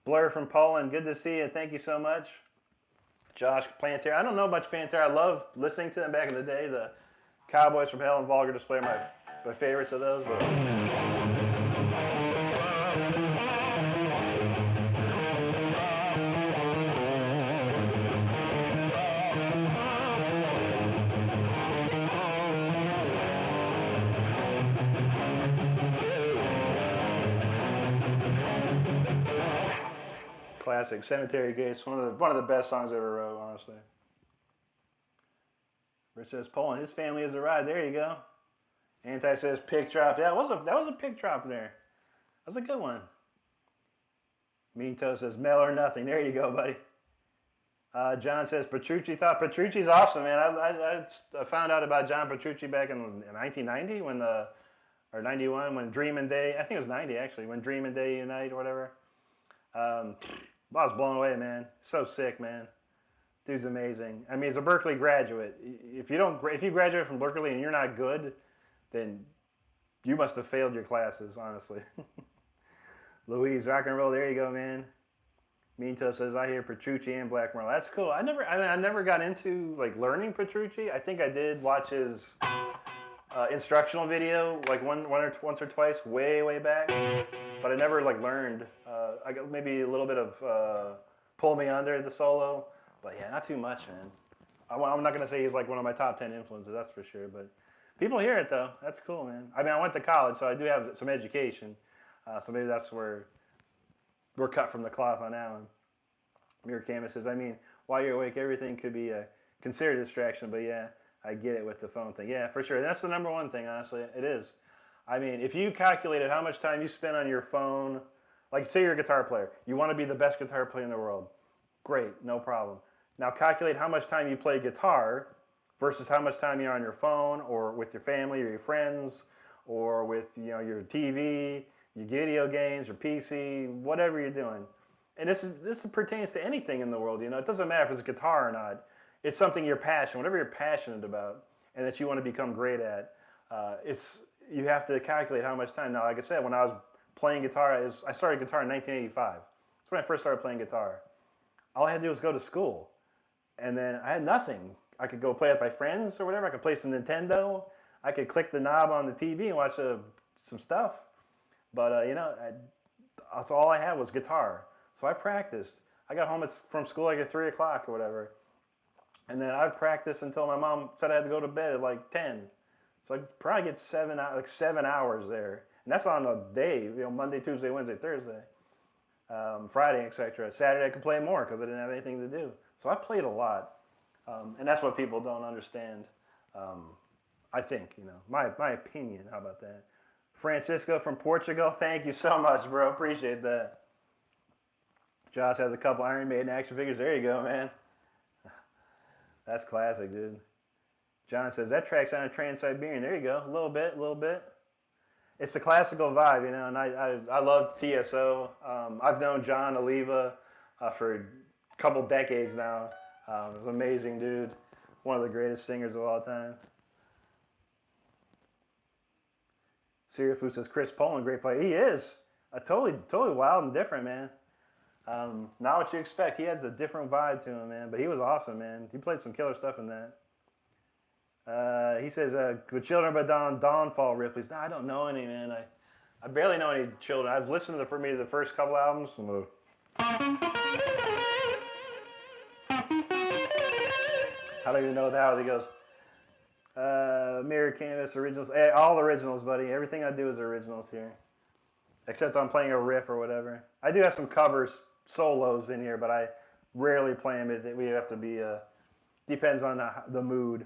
Blur from Poland, good to see you. Thank you so much. Josh Planter. I don't know much Planter. I love listening to them back in the day. The Cowboys from Hell and Vulgar Display are my favorites of those. But classic. Cemetery Gates, one of the best songs I ever wrote, honestly. Rich says Poland, his family has arrived. There you go. Anti says pick drop. Yeah, that was a pick drop there. That was a good one. Mean Toe says Mel or nothing. There you go, buddy. John says Petrucci. Thought Petrucci's awesome, man. I found out about John Petrucci back in 1990 or 91 when Dream and Day. I think it was 90 actually when Dream and Day unite or whatever. I was blown away, man. So sick, man. Dude's amazing. I mean, he's a Berkeley graduate. If you graduate from Berkeley and you're not good, then you must have failed your classes, honestly. Louise, rock and roll. There you go, man. Mean Toe says I hear Petrucci and Black Merle. That's cool. I never got into like learning Petrucci. I think I did watch his instructional video like once or twice way back, but I never like learned. I got maybe a little bit of Pull Me Under the solo, but yeah, not too much, man. I'm not gonna say he's like one of my top 10 influences, that's for sure. But people hear it though. That's cool, man. I mean, I went to college, so I do have some education. So maybe that's where we're cut from the cloth on that one. Mirror Canvas says, I mean, while you're awake, everything could be considered a distraction, but yeah, I get it with the phone thing. Yeah, for sure. That's the number one thing, honestly. It is. I mean, if you calculated how much time you spend on your phone, like say you're a guitar player, you want to be the best guitar player in the world. Great, no problem. Now calculate how much time you play guitar versus how much time you're on your phone or with your family or your friends or with your TV, your video games, your PC, whatever you're doing. And this pertains to anything in the world. It doesn't matter if it's a guitar or not. It's something you're passionate, whatever you're passionate about, and that you want to become great at. You have to calculate how much time. Now, like I said, when I was playing guitar, I started guitar in 1985. That's when I first started playing guitar. All I had to do was go to school, and then I had nothing. I could go play with my friends or whatever. I could play some Nintendo. I could click the knob on the TV and watch some stuff. But that's all I had was guitar. So I practiced. I got home from school like at 3 o'clock or whatever. And then I'd practice until my mom said I had to go to bed at like 10. So I'd probably get 7 hours there. And that's on a day, Monday, Tuesday, Wednesday, Thursday, Friday, etc. Saturday I could play more because I didn't have anything to do. So I played a lot. And that's what people don't understand. I think, my opinion. How about that? Francisco from Portugal, thank you so much, bro. Appreciate that. Josh has a couple Iron Maiden action figures. There you go, man. That's classic, dude. John says, that track sounded Trans-Siberian. There you go. A little bit. It's the classical vibe, and I love TSO. I've known John Oliva for a couple decades now. He's an amazing dude. One of the greatest singers of all time. Sirifu says, Chris Poland, great player. He is. Totally wild and different, man. Not what you expect. He has a different vibe to him, man. But he was awesome, man. He played some killer stuff in that. He says, with Children by Dawnfall Ripley's. No, I don't know any, man. I barely know any Children. I've listened to maybe the first couple albums. I don't even know how he goes. Mirror Canvas, originals. Hey, all originals, buddy. Everything I do is originals here. Except I'm playing a riff or whatever. I do have some covers, solos in here, but I rarely play them. We have to be, depends on the mood.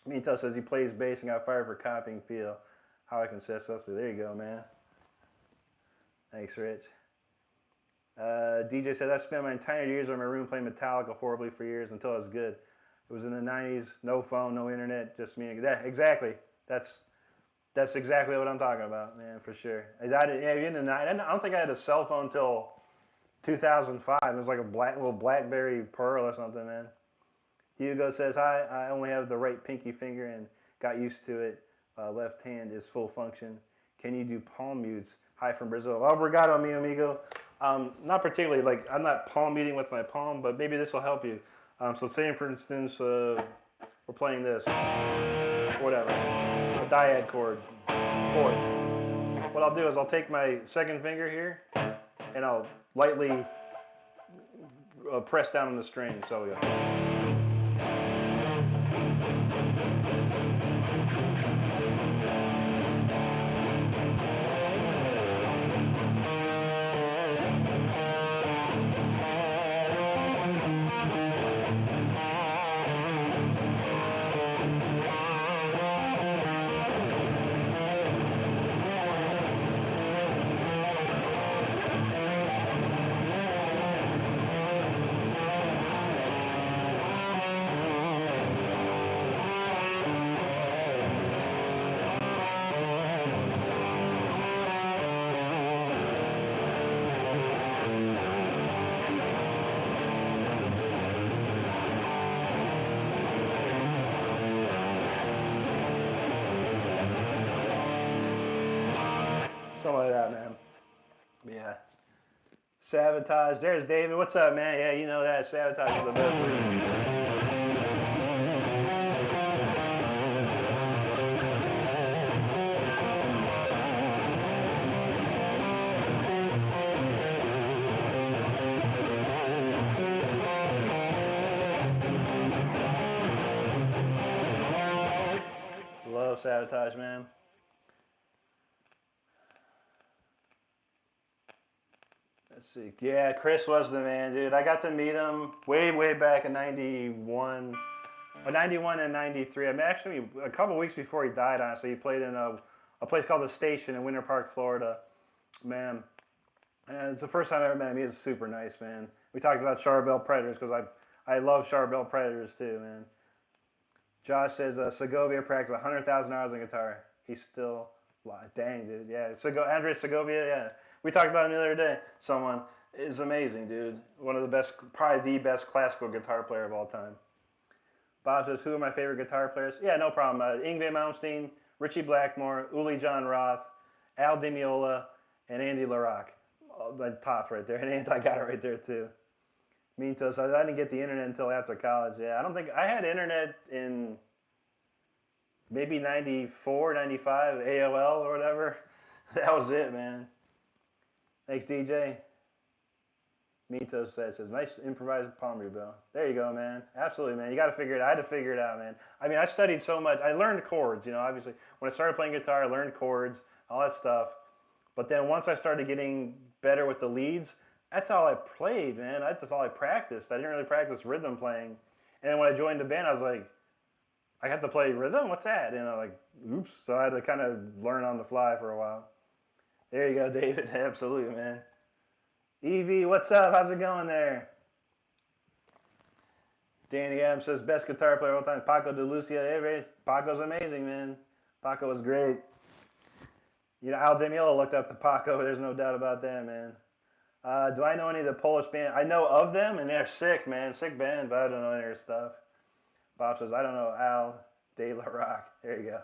Mito says he plays bass and got fired for copying feel. How I can say so. There you go, man. Thanks, Rich. DJ says, I spent my entire years in my room playing Metallica horribly for years until it was good. It was in the 90s, no phone, no internet, just me. Exactly. That's exactly what I'm talking about, man, for sure. In the 90s, I don't think I had a cell phone until 2005. It was like a little BlackBerry Pearl or something, man. Hugo says, hi, I only have the right pinky finger and got used to it. Left hand is full function. Can you do palm mutes? Hi from Brazil. Obrigado, mi amigo. Not particularly, like I'm not palm muting with my palm, but maybe this will help you. So say, for instance, we're playing this, whatever, a dyad chord, fourth. What I'll do is I'll take my second finger here and I'll lightly press down on the string. So we go. Something like that, man. Yeah. Sabotage. There's David. What's up, man? Yeah, you know that. Sabotage is the best word. Love Sabotage, man. Let's see. Yeah, Chris was the man, dude. I got to meet him way back in 91. 91 and 93. I mean, actually, a couple weeks before he died, honestly. He played in a place called The Station in Winter Park, Florida. Man, and it's the first time I ever met him. He was super nice, man. We talked about Charbel Predators because I love Charbel Predators too, man. Josh says Segovia practiced 100,000 hours on guitar. He's still, dang, dude. Yeah, Andres Segovia, yeah. We talked about him the other day. Someone is amazing, dude. One of the best, probably the best classical guitar player of all time. Bob says, who are my favorite guitar players? Yeah, no problem. Yngwie Malmsteen, Richie Blackmore, Uli John Roth, Al Di Meola, and Andy LaRocque. Oh, the top right there. And I got it right there, too. Minto says, I didn't get the internet until after college. Yeah, I don't think, I had internet in maybe 94, 95, AOL or whatever. That was it, man. Thanks, DJ. Mito says, nice improvised palm read, Bill. There you go, man. Absolutely, man. You got to figure it out. I had to figure it out, man. I mean, I studied so much. I learned chords, you know, obviously. When I started playing guitar, I learned chords, all that stuff. But then once I started getting better with the leads, that's all I played, man. That's all I practiced. I didn't really practice rhythm playing. And then when I joined the band, I was like, I had to play rhythm? What's that? And I'm like, oops. So I had to kind of learn on the fly for a while. There you go, David. Absolutely, man. Evie, what's up? How's it going there? Danny Adams says, best guitar player of all time. Paco de Lucia. Paco's amazing, man. Paco was great. You know, Al Di Meola looked up to Paco. There's no doubt about that, man. Do I know any of the Polish band? I know of them, and they're sick, man. Sick band, but I don't know any of their stuff. Bob says, I don't know Al De La Rock. There you go.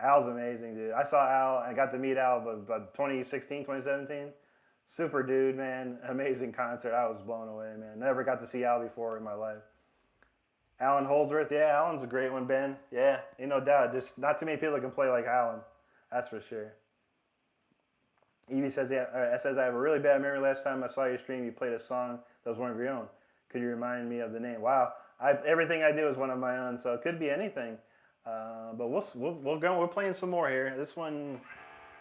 Al's amazing, dude. I saw Al. I got to meet Al about 2016, 2017. Super dude, man. Amazing concert. I was blown away, man. Never got to see Al before in my life. Alan Holdsworth. Yeah, Alan's a great one, Ben. Yeah, ain't no doubt. Just not too many people can play like Alan. That's for sure. Evie says, yeah, says, I have a really bad memory. Last time I saw your stream, you played a song that was one of your own. Could you remind me of the name? Wow. Everything I do is one of my own, so it could be anything. But we'll go. We're playing some more here. This one,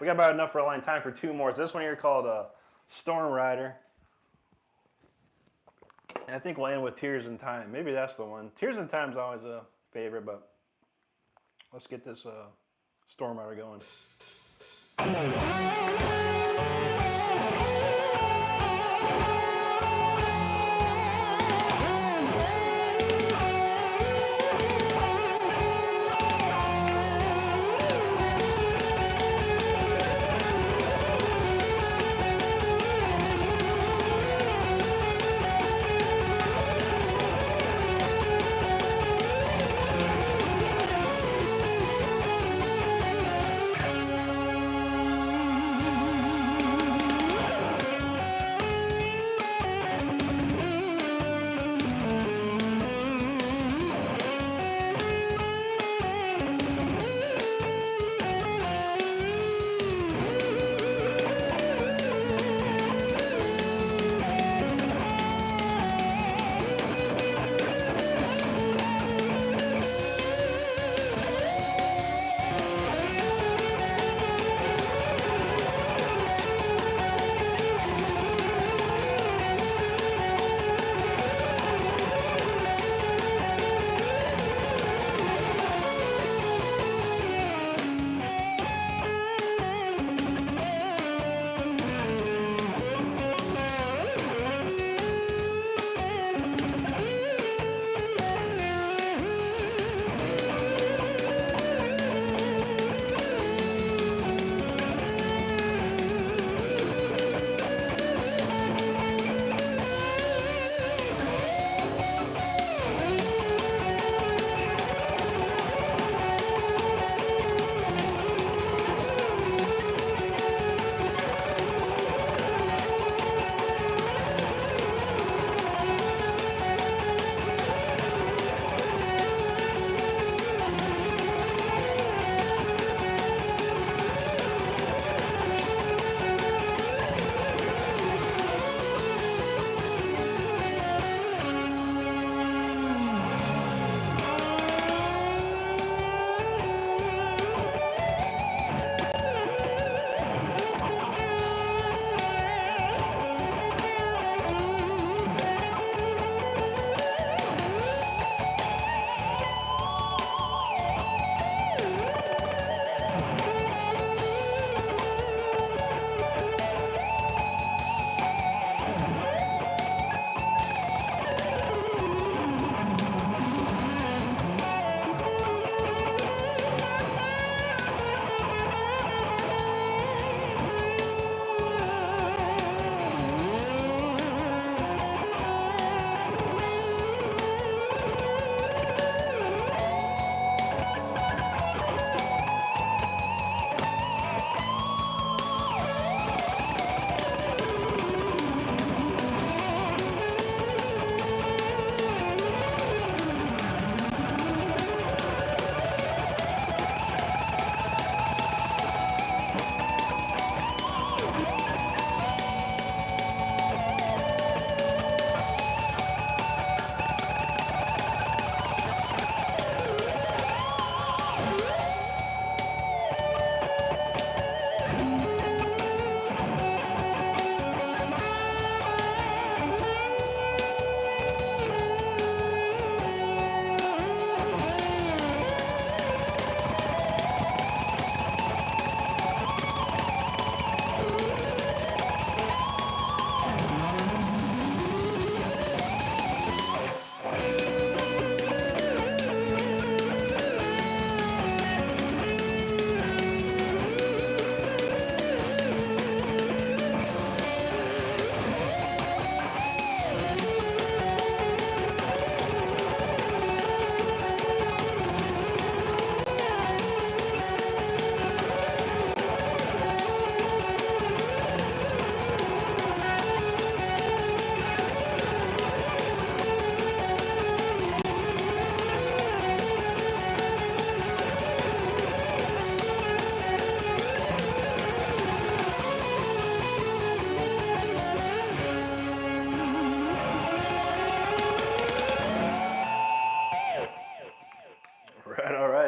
we got about enough for a line. Time for two more. So this one here called Storm Rider. And I think we'll end with Tears in Time. Maybe that's the one. Tears in Time is always a favorite, but let's get this Storm Rider going.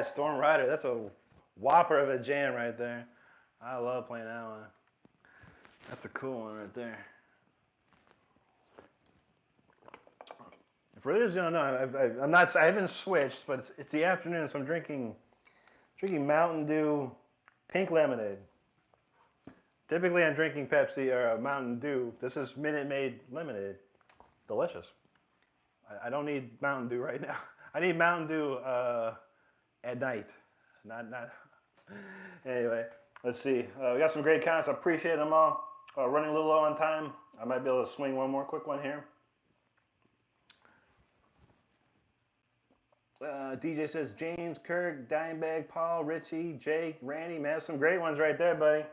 by Storm Rider. That's a whopper of a jam right there. I love playing that one. That's a cool one right there. For those who don't know, I haven't switched, but it's the afternoon, so I'm drinking Mountain Dew pink lemonade. Typically, I'm drinking Pepsi or Mountain Dew. This is Minute Maid lemonade. Delicious. I don't need Mountain Dew right now. I need Mountain Dew at night. Not. Anyway, let's see. We got some great comments. I appreciate them all. Running a little low on time. I might be able to swing one more quick one here. DJ says James, Kirk, Dimebag, Paul, Richie, Jake, Randy. Man, some great ones right there, buddy.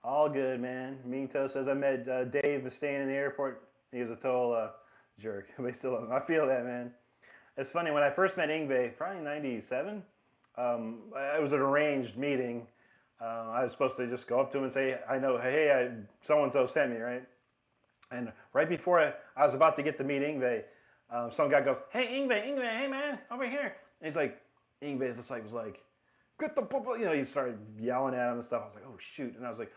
All good, man. Mean Toe says I met Dave Mustaine in the airport. He was a total jerk. But still, I feel that, man. It's funny, when I first met Ingve, probably in 97, it was an arranged meeting. I was supposed to just go up to him and say, hey, so-and-so sent me, right? And right before I was about to get to meet Ingve, some guy goes, hey, Ingve, hey, man, over here. And he's like, Ingve was like, get the, he started yelling at him and stuff. I was like, oh, shoot. And I was like,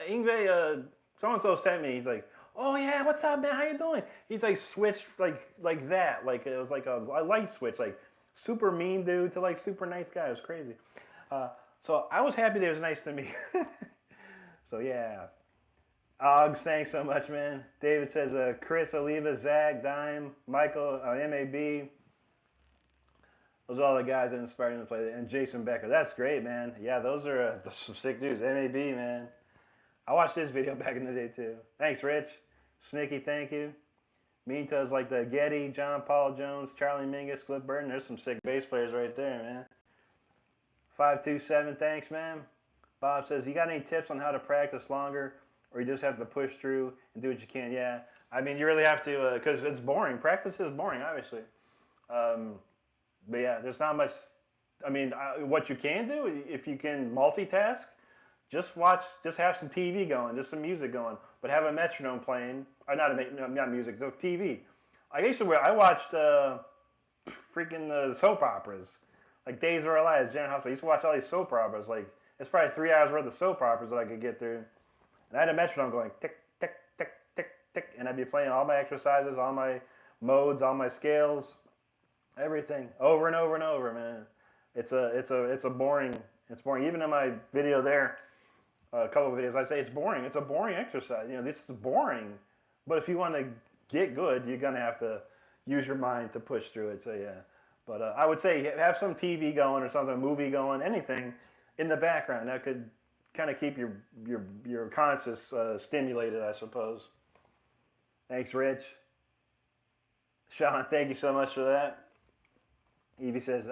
Ingve, so-and-so sent me. He's like, oh, yeah, what's up, man? How you doing? He's like switched like that. Like it was like a light switch, like super mean dude to like super nice guy. It was crazy. So I was happy they was nice to me. So, yeah. Oggs, thanks so much, man. David says, Chris, Oliva, Zach, Dime, Michael, MAB. Those are all the guys that inspired him to play. And Jason Becker. That's great, man. Yeah, those are some sick dudes. MAB, man. I watched this video back in the day, too. Thanks, Rich. Snicky, thank you. Mean Toes like the Getty, John Paul Jones, Charlie Mingus, Cliff Burton. There's some sick bass players right there, man. 527, thanks, man. Bob says, you got any tips on how to practice longer, or you just have to push through and do what you can? Yeah, I mean, you really have to, because it's boring. Practice is boring, obviously. But yeah, there's not much. I mean, what you can do, if you can multitask, just have some TV going, just some music going, but have a metronome playing, or not music, just TV. I watched freaking soap operas, like Days of Our Lives, General Hospital. I used to watch all these soap operas. Like, it's probably 3 hours worth of soap operas that I could get through. And I had a metronome going tick, tick, tick, tick, tick, and I'd be playing all my exercises, all my modes, all my scales, everything, over and over and over, man. It's boring. Even in my video there, a couple of videos, I say it's boring. It's a boring exercise. This is boring. But if you want to get good, you're gonna have to use your mind to push through it. So yeah. But I would say have some TV going or something, a movie going, anything in the background that could kind of keep your conscious stimulated, I suppose. Thanks, Rich. Sean, thank you so much for that. Evie says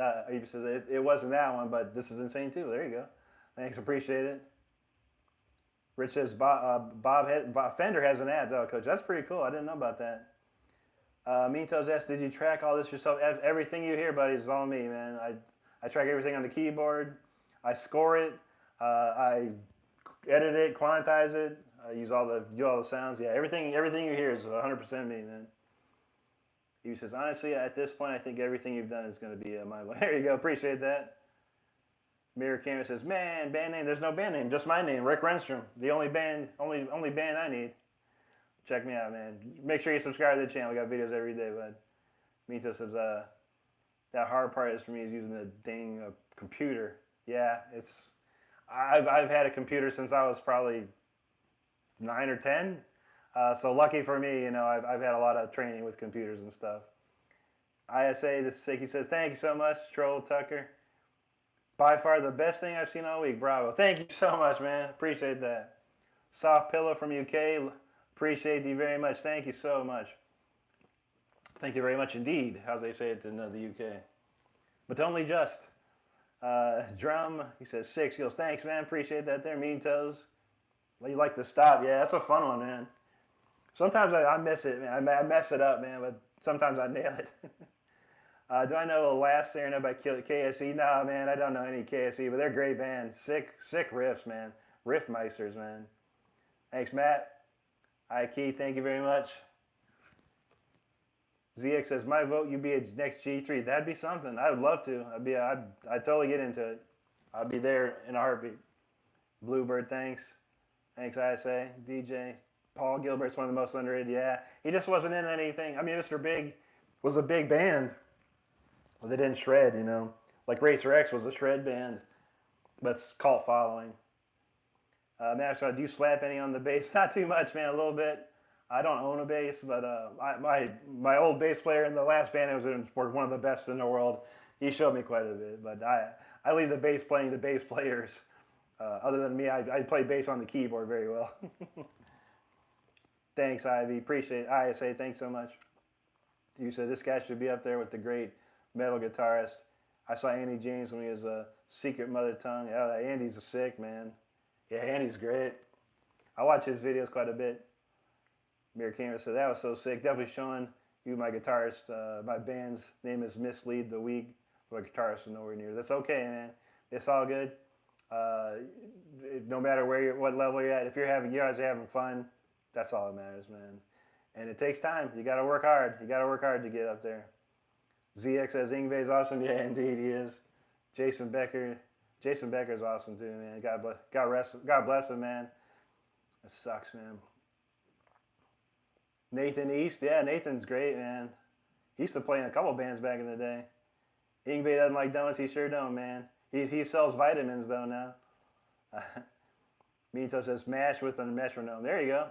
it wasn't that one, but this is insane too. There you go. Thanks, appreciate it. Rich says Bob Fender has an ad, though, Coach. That's pretty cool. I didn't know about that. Mean Toes asks, did you track all this yourself? Everything you hear, buddy, is all me, man. I track everything on the keyboard. I score it. I edit it, quantize it. I use all the sounds. Yeah, everything you hear is 100% me, man. He says, honestly, at this point, I think everything you've done is going to be my way. There you go. Appreciate that. Mirror Camera says, man, band name. There's no band name. Just my name, Rick Renstrom. The only band I need. Check me out, man. Make sure you subscribe to the channel. We got videos every day, bud. Mito says, that hard part is for me is using the dang computer. Yeah, I've had a computer since I was probably 9 or 10. So lucky for me, I've had a lot of training with computers and stuff. ISA, this is Sicky says, thank you so much, Troll Tucker. By far the best thing I've seen all week. Bravo. Thank you so much, man. Appreciate that. Soft Pillow from UK. Appreciate you very much. Thank you so much. Thank you very much indeed, how they say it in the UK. But only just. Drum, he says 6. He goes, thanks, man. Appreciate that there. Mean Toes. Well, you like to stop. Yeah, that's a fun one, man. Sometimes I miss it, man. I mess it up, man, but sometimes I nail it. Do I know the last singer know by KSE? No, man, I don't know any KSE, but they're a great band. Sick riffs, man. Riffmeisters, man. Thanks, Matt. Hi, Keith. Thank you very much. ZX says, my vote, you be a next G3. That'd be something. I would love to. I'd totally get into it. I'd be there in a heartbeat. Bluebird, thanks. Thanks, ISA. DJ. Paul Gilbert's one of the most underrated. Yeah. He just wasn't in anything. I mean, Mr. Big was a big band. But they didn't shred, you know. Like Racer X was a shred band. But it's cult following. Max, do you slap any on the bass? Not too much, man. A little bit. I don't own a bass, but my old bass player in the last band I was in was one of the best in the world. He showed me quite a bit, but I leave the bass playing to bass players. Other than me, I play bass on the keyboard very well. Thanks, Ivy. Appreciate it. ISA, thanks so much. You said this guy should be up there with the great metal guitarist. I saw Andy James when he was a Secret Mother Tongue. Yeah, Andy's a sick, man. Yeah, Andy's great. I watch his videos quite a bit. Mirror Camera said, that was so sick. Definitely showing you my guitarist. My band's name is Mislead the Week. My guitarist is nowhere near. That's okay, man. It's all good. No matter what level you're at, if you guys are having fun, that's all that matters, man. And it takes time. You got to work hard. You got to work hard to get up there. ZX says, Yngwie's awesome. Yeah, indeed he is. Jason Becker's awesome too, man. God bless him, man. It sucks, man. Nathan East, yeah, Nathan's great, man. He used to play in a couple bands back in the day. Yngwie doesn't like donuts, he sure don't, man. He sells vitamins though now. Mito says mash with a metronome. There you go.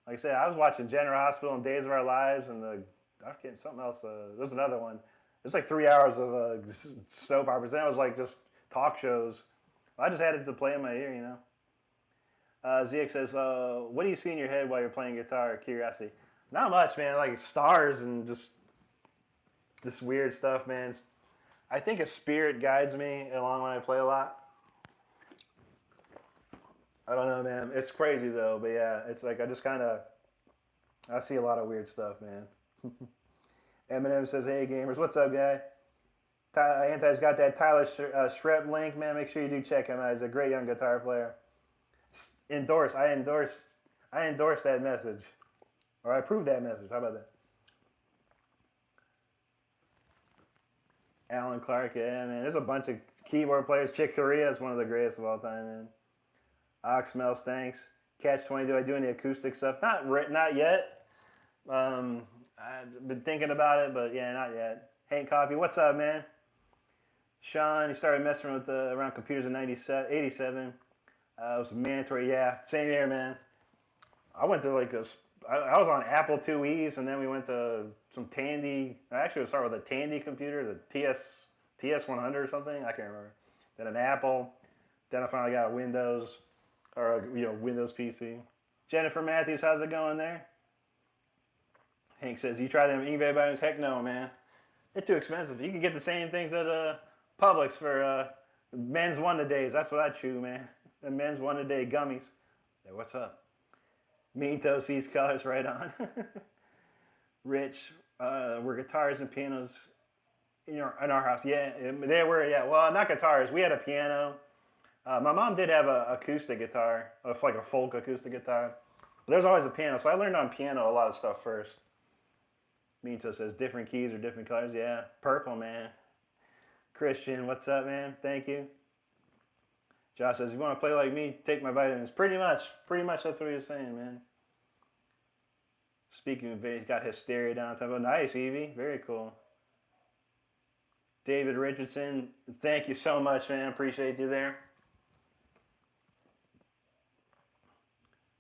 Like I said, I was watching General Hospital and Days of Our Lives, and I forget something else. There's another one. It's like 3 hours of soap operas. Then it was like just talk shows. I just had it to play in my ear, you know. ZX says, what do you see in your head while you're playing guitar? Curiosity. Not much, man. Like stars and just weird stuff, man. I think a spirit guides me along when I play a lot. I don't know, man. It's crazy though, but yeah, it's like I see a lot of weird stuff, man. Eminem says, hey gamers, what's up, guy? Anti's got that Tyler Shrep link, man. Make sure you do check him out. He's a great young guitar player. I endorse that message. Or I approve that message. How about that? Alan Clark, yeah, man. There's a bunch of keyboard players. Chick Corea is one of the greatest of all time, man. Oxmells, thanks. Catch-22, do I do any acoustic stuff? Not yet. I've been thinking about it, but yeah, not yet. Hank Coffee, what's up, man? Sean, he started messing with around computers in 87. It was mandatory, yeah. Same here, man. I went to I was on Apple IIe's, and then we went to some Tandy. Actually, it started with a Tandy computer, the TS100 or something. I can't remember. Then an Apple. Then I finally got a Windows, or a Windows PC. Jennifer Matthews, how's it going there? Hank says, you try them Yngwie vitamins? Heck no, man. They're too expensive. You can get the same things at Publix for men's one-a-days. That's what I chew, man. The men's one-a-day gummies. Hey, what's up? Minto sees colors right on. Rich, were guitars and pianos in our house? Yeah, they were, yeah. Well, not guitars. We had a piano. My mom did have an acoustic guitar, like a folk acoustic guitar. But there's always a piano, so I learned on piano a lot of stuff first. Minto says, different keys or different colors? Yeah, purple, man. Christian, what's up, man? Thank you. Josh says, if you want to play like me, take my vitamins. Pretty much that's what he was saying, man. Speaking of, he's got Hysteria down. Nice, Evie. Very cool. David Richardson, thank you so much, man. Appreciate you there.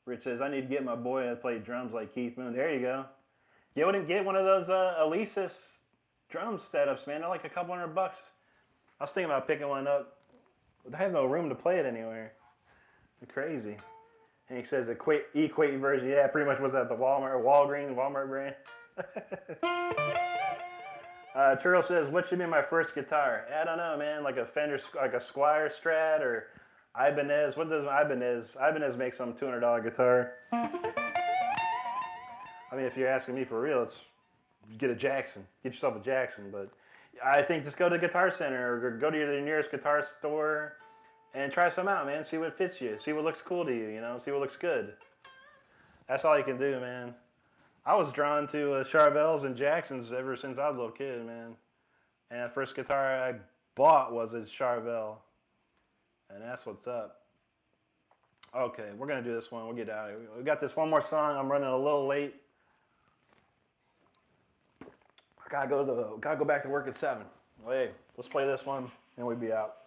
Rich says, I need to get my boy to play drums like Keith Moon. There you go. Get one of those Alesis drum setups, man. They're like a couple $100. I was thinking about picking one up. I have no room to play it anywhere. It's crazy. And he says Equate version. Yeah, pretty much was that the Walmart brand. Turtle says, what should be my first guitar? I don't know, man. Like a Fender, like a Squire Strat or Ibanez. What does Ibanez? Ibanez makes some $200 guitar. I mean, if you're asking me for real, it's get a Jackson. Get yourself a Jackson. But I think just go to Guitar Center or go to your nearest guitar store and try some out, man. See what fits you. See what looks cool to you, you know. See what looks good. That's all you can do, man. I was drawn to Charvels and Jacksons ever since I was a little kid, man. And the first guitar I bought was a Charvel, and that's what's up. Okay, we're gonna do this one. We'll get out of here. We got this one more song. I'm running a little late. I gotta go back to work at 7. Well, hey, let's play this one, and we'll be out.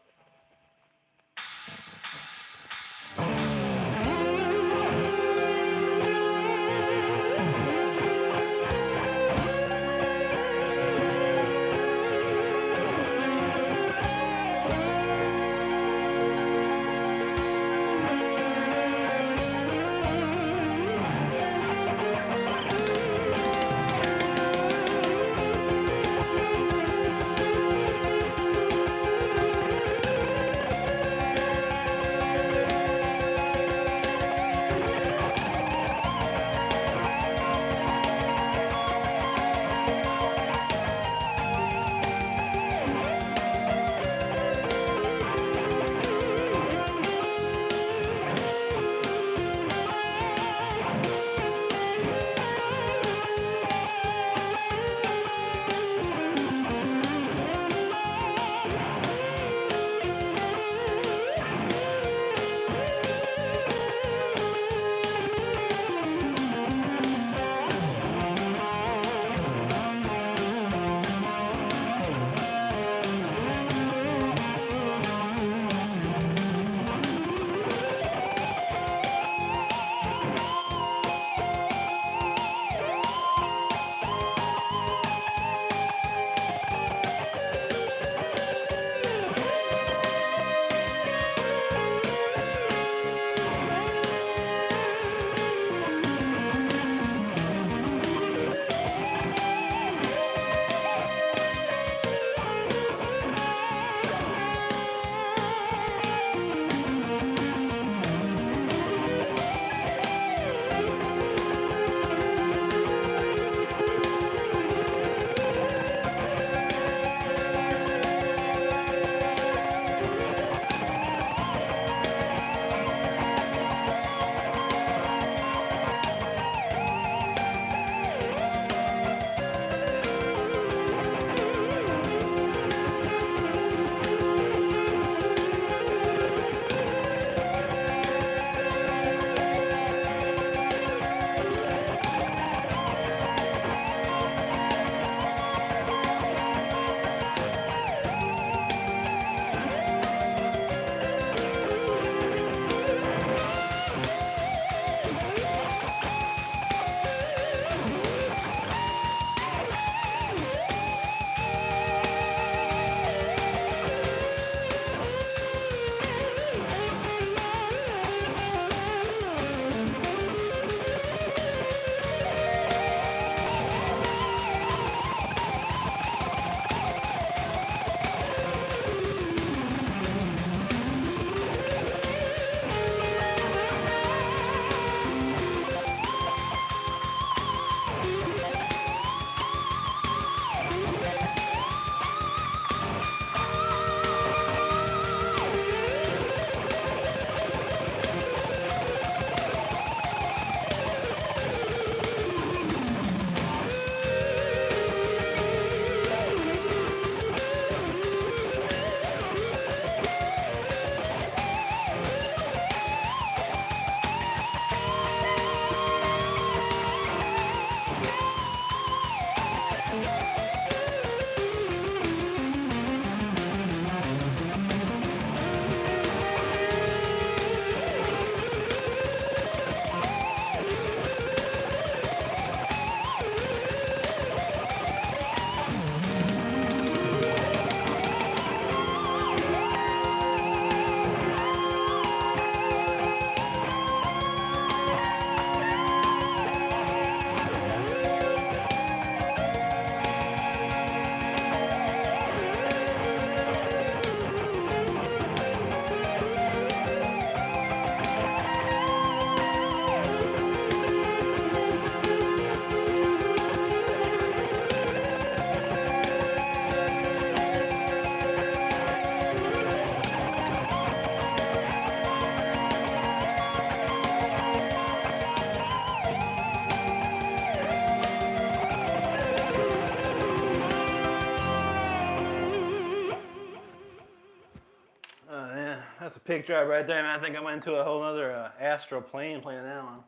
That's a pick drop right there, man. I think I went into a whole other astral plane playing that one.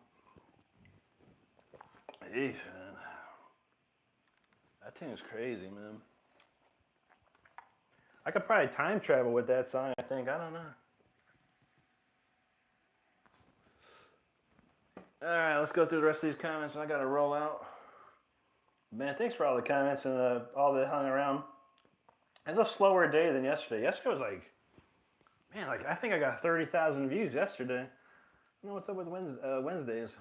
Eesh, man. That tune's crazy, man. I could probably time travel with that song, I think. I don't know. All right, let's go through the rest of these comments. I got to roll out. Man, thanks for all the comments and all that hung around. It's a slower day than yesterday. Yesterday was like, man, like I think I got 30,000 views yesterday. I don't know what's up with Wednesdays.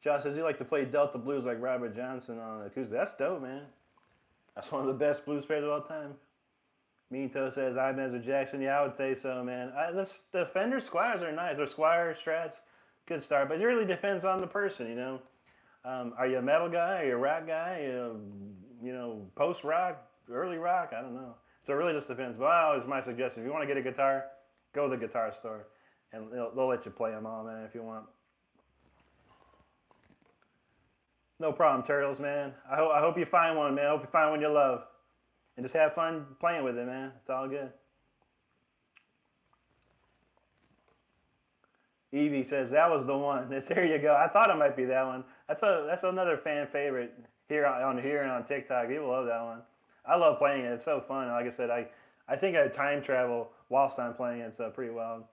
Josh says he like to play Delta blues like Robert Johnson on acoustic. That's dope, man. That's one of the best blues players of all time. Meanto says Ibanez or Jackson. Yeah, I would say so, man. The Fender Squires are nice. They're Squire Strats, good start, but it really depends on the person, you know. Are you a metal guy? Are you a rock guy? You know, post rock, early rock? I don't know. So it really just depends. But always my suggestion: if you want to get a guitar, go to the guitar store, and they'll let you play them all, man, if you want. No problem, Turtles, man. I hope you find one, man. I hope you find one you love. And just have fun playing with it, man. It's all good. Evie says, that was the one. There you go. I thought it might be that one. That's another fan favorite here and on TikTok. People love that one. I love playing it. It's so fun. Like I said, I think I time travel whilst I'm playing it. It's pretty wild.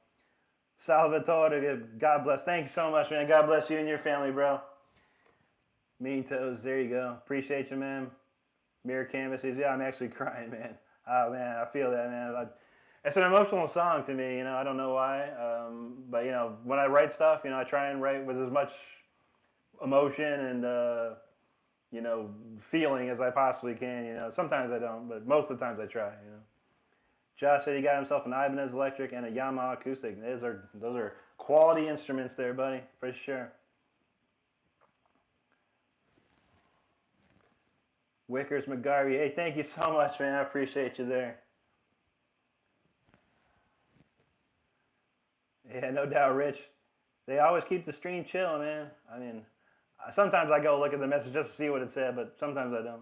Salvatore, God bless. Thank you so much, man. God bless you and your family, bro. Mean Toes, there you go. Appreciate you, man. Mirror Canvas says, yeah, I'm actually crying, man. Oh, man, I feel that, man. It's an emotional song to me, you know. I don't know why. But, you know, when I write stuff, you know, I try and write with as much emotion and, you know, feeling as I possibly can, you know. Sometimes I don't, but most of the times I try, you know. Josh said he got himself an Ibanez electric and a Yamaha acoustic. Those are quality instruments there, buddy, for sure. Wickers McGarvey, hey, thank you so much, man. I appreciate you there. Yeah, no doubt, Rich. They always keep the stream chill, man. I mean, sometimes I go look at the message just to see what it said, but sometimes I don't.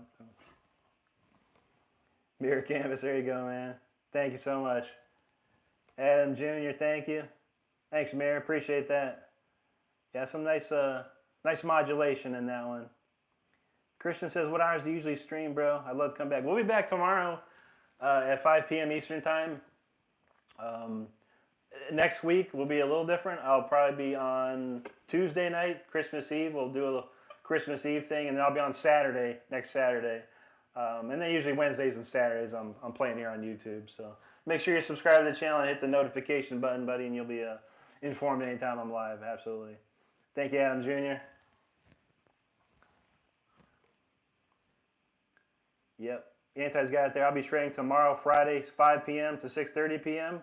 Mirror Canvas, there you go, man. Thank you so much. Adam Jr., thank you. Thanks, Mirror. Appreciate that. Yeah, some nice modulation in that one. Christian says, what hours do you usually stream, bro? I'd love to come back. We'll be back tomorrow at 5 p.m. Eastern time. Next week will be a little different. I'll probably be on Tuesday night, Christmas Eve. We'll do a Christmas Eve thing, and then I'll be on Saturday, next Saturday. And then usually Wednesdays and Saturdays I'm playing here on YouTube. So make sure you subscribe to the channel and hit the notification button, buddy, and you'll be informed anytime I'm live. Absolutely. Thank you, Adam Jr. Yep. Anti's got it there. I'll be shredding tomorrow, Friday, 5 p.m. to 6:30 p.m.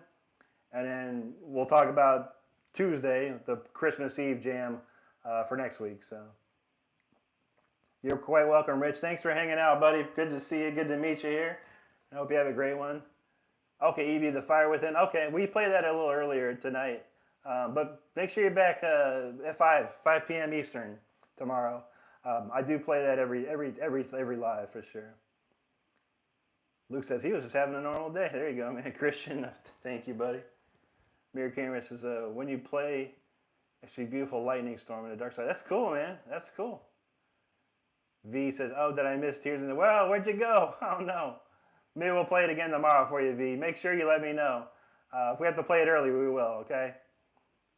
And then we'll talk about Tuesday, the Christmas Eve jam for next week. So you're quite welcome, Rich. Thanks for hanging out, buddy. Good to see you. Good to meet you here. I hope you have a great one. Okay, Evie, The Fire Within. Okay, we played that a little earlier tonight. But make sure you're back at 5 p.m. Eastern tomorrow. I do play that every live for sure. Luke says he was just having a normal day. There you go, man. Christian, thank you, buddy. Mirror Camera says, when you play, I see beautiful lightning storm in the dark side. That's cool, man. That's cool. V says, oh, did I miss Tears in the Well? Where'd you go? Oh, no. Maybe we'll play it again tomorrow for you, V. Make sure you let me know. If we have to play it early, we will, okay?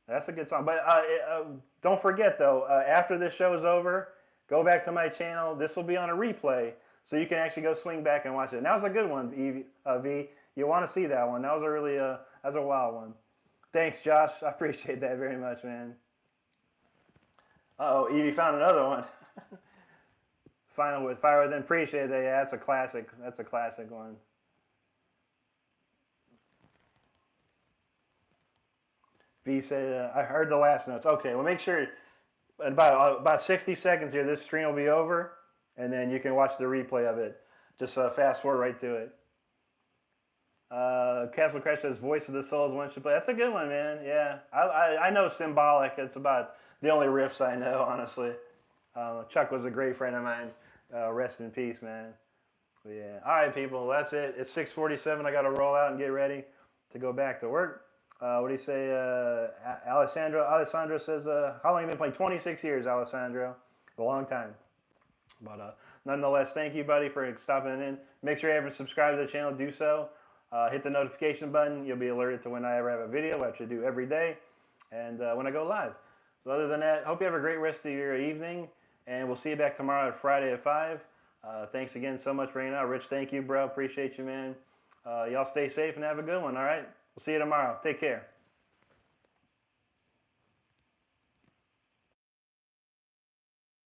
That's a good song. But don't forget, though, after this show is over, go back to my channel. This will be on a replay. So you can actually go swing back and watch it. And that was a good one, V. You want to see that one. That was a really, that was a wild one. Thanks, Josh. I appreciate that very much, man. Uh-oh, Evie found another one. Final with Fire Within. Appreciate that. Yeah, that's a classic. That's a classic one. V said, I heard the last notes. Okay, well, make sure in about 60 seconds here, this stream will be over. And then you can watch the replay of it. Just fast forward right to it. Castle Crash says, Voice of the Souls one should play. That's a good one, man. Yeah. I know Symbolic. It's about the only riffs I know, honestly. Chuck was a great friend of mine. Rest in peace, man. But yeah. All right, people. That's it. It's 6:47. I got to roll out and get ready. to go back to work. What do you say? Alessandro says, how long have you been playing? 26 years, Alessandro. A long time. But nonetheless, thank you, buddy, for stopping in. Make sure you haven't subscribed to the channel. Do so. Hit the notification button. You'll be alerted to when I ever have a video, which I do every day, and when I go live. So other than that, hope you have a great rest of your evening, and we'll see you back tomorrow at Friday at 5. Thanks again so much for hanging out. Rich, thank you, bro. Appreciate you, man. Y'all stay safe and have a good one, all right? We'll see you tomorrow. Take care.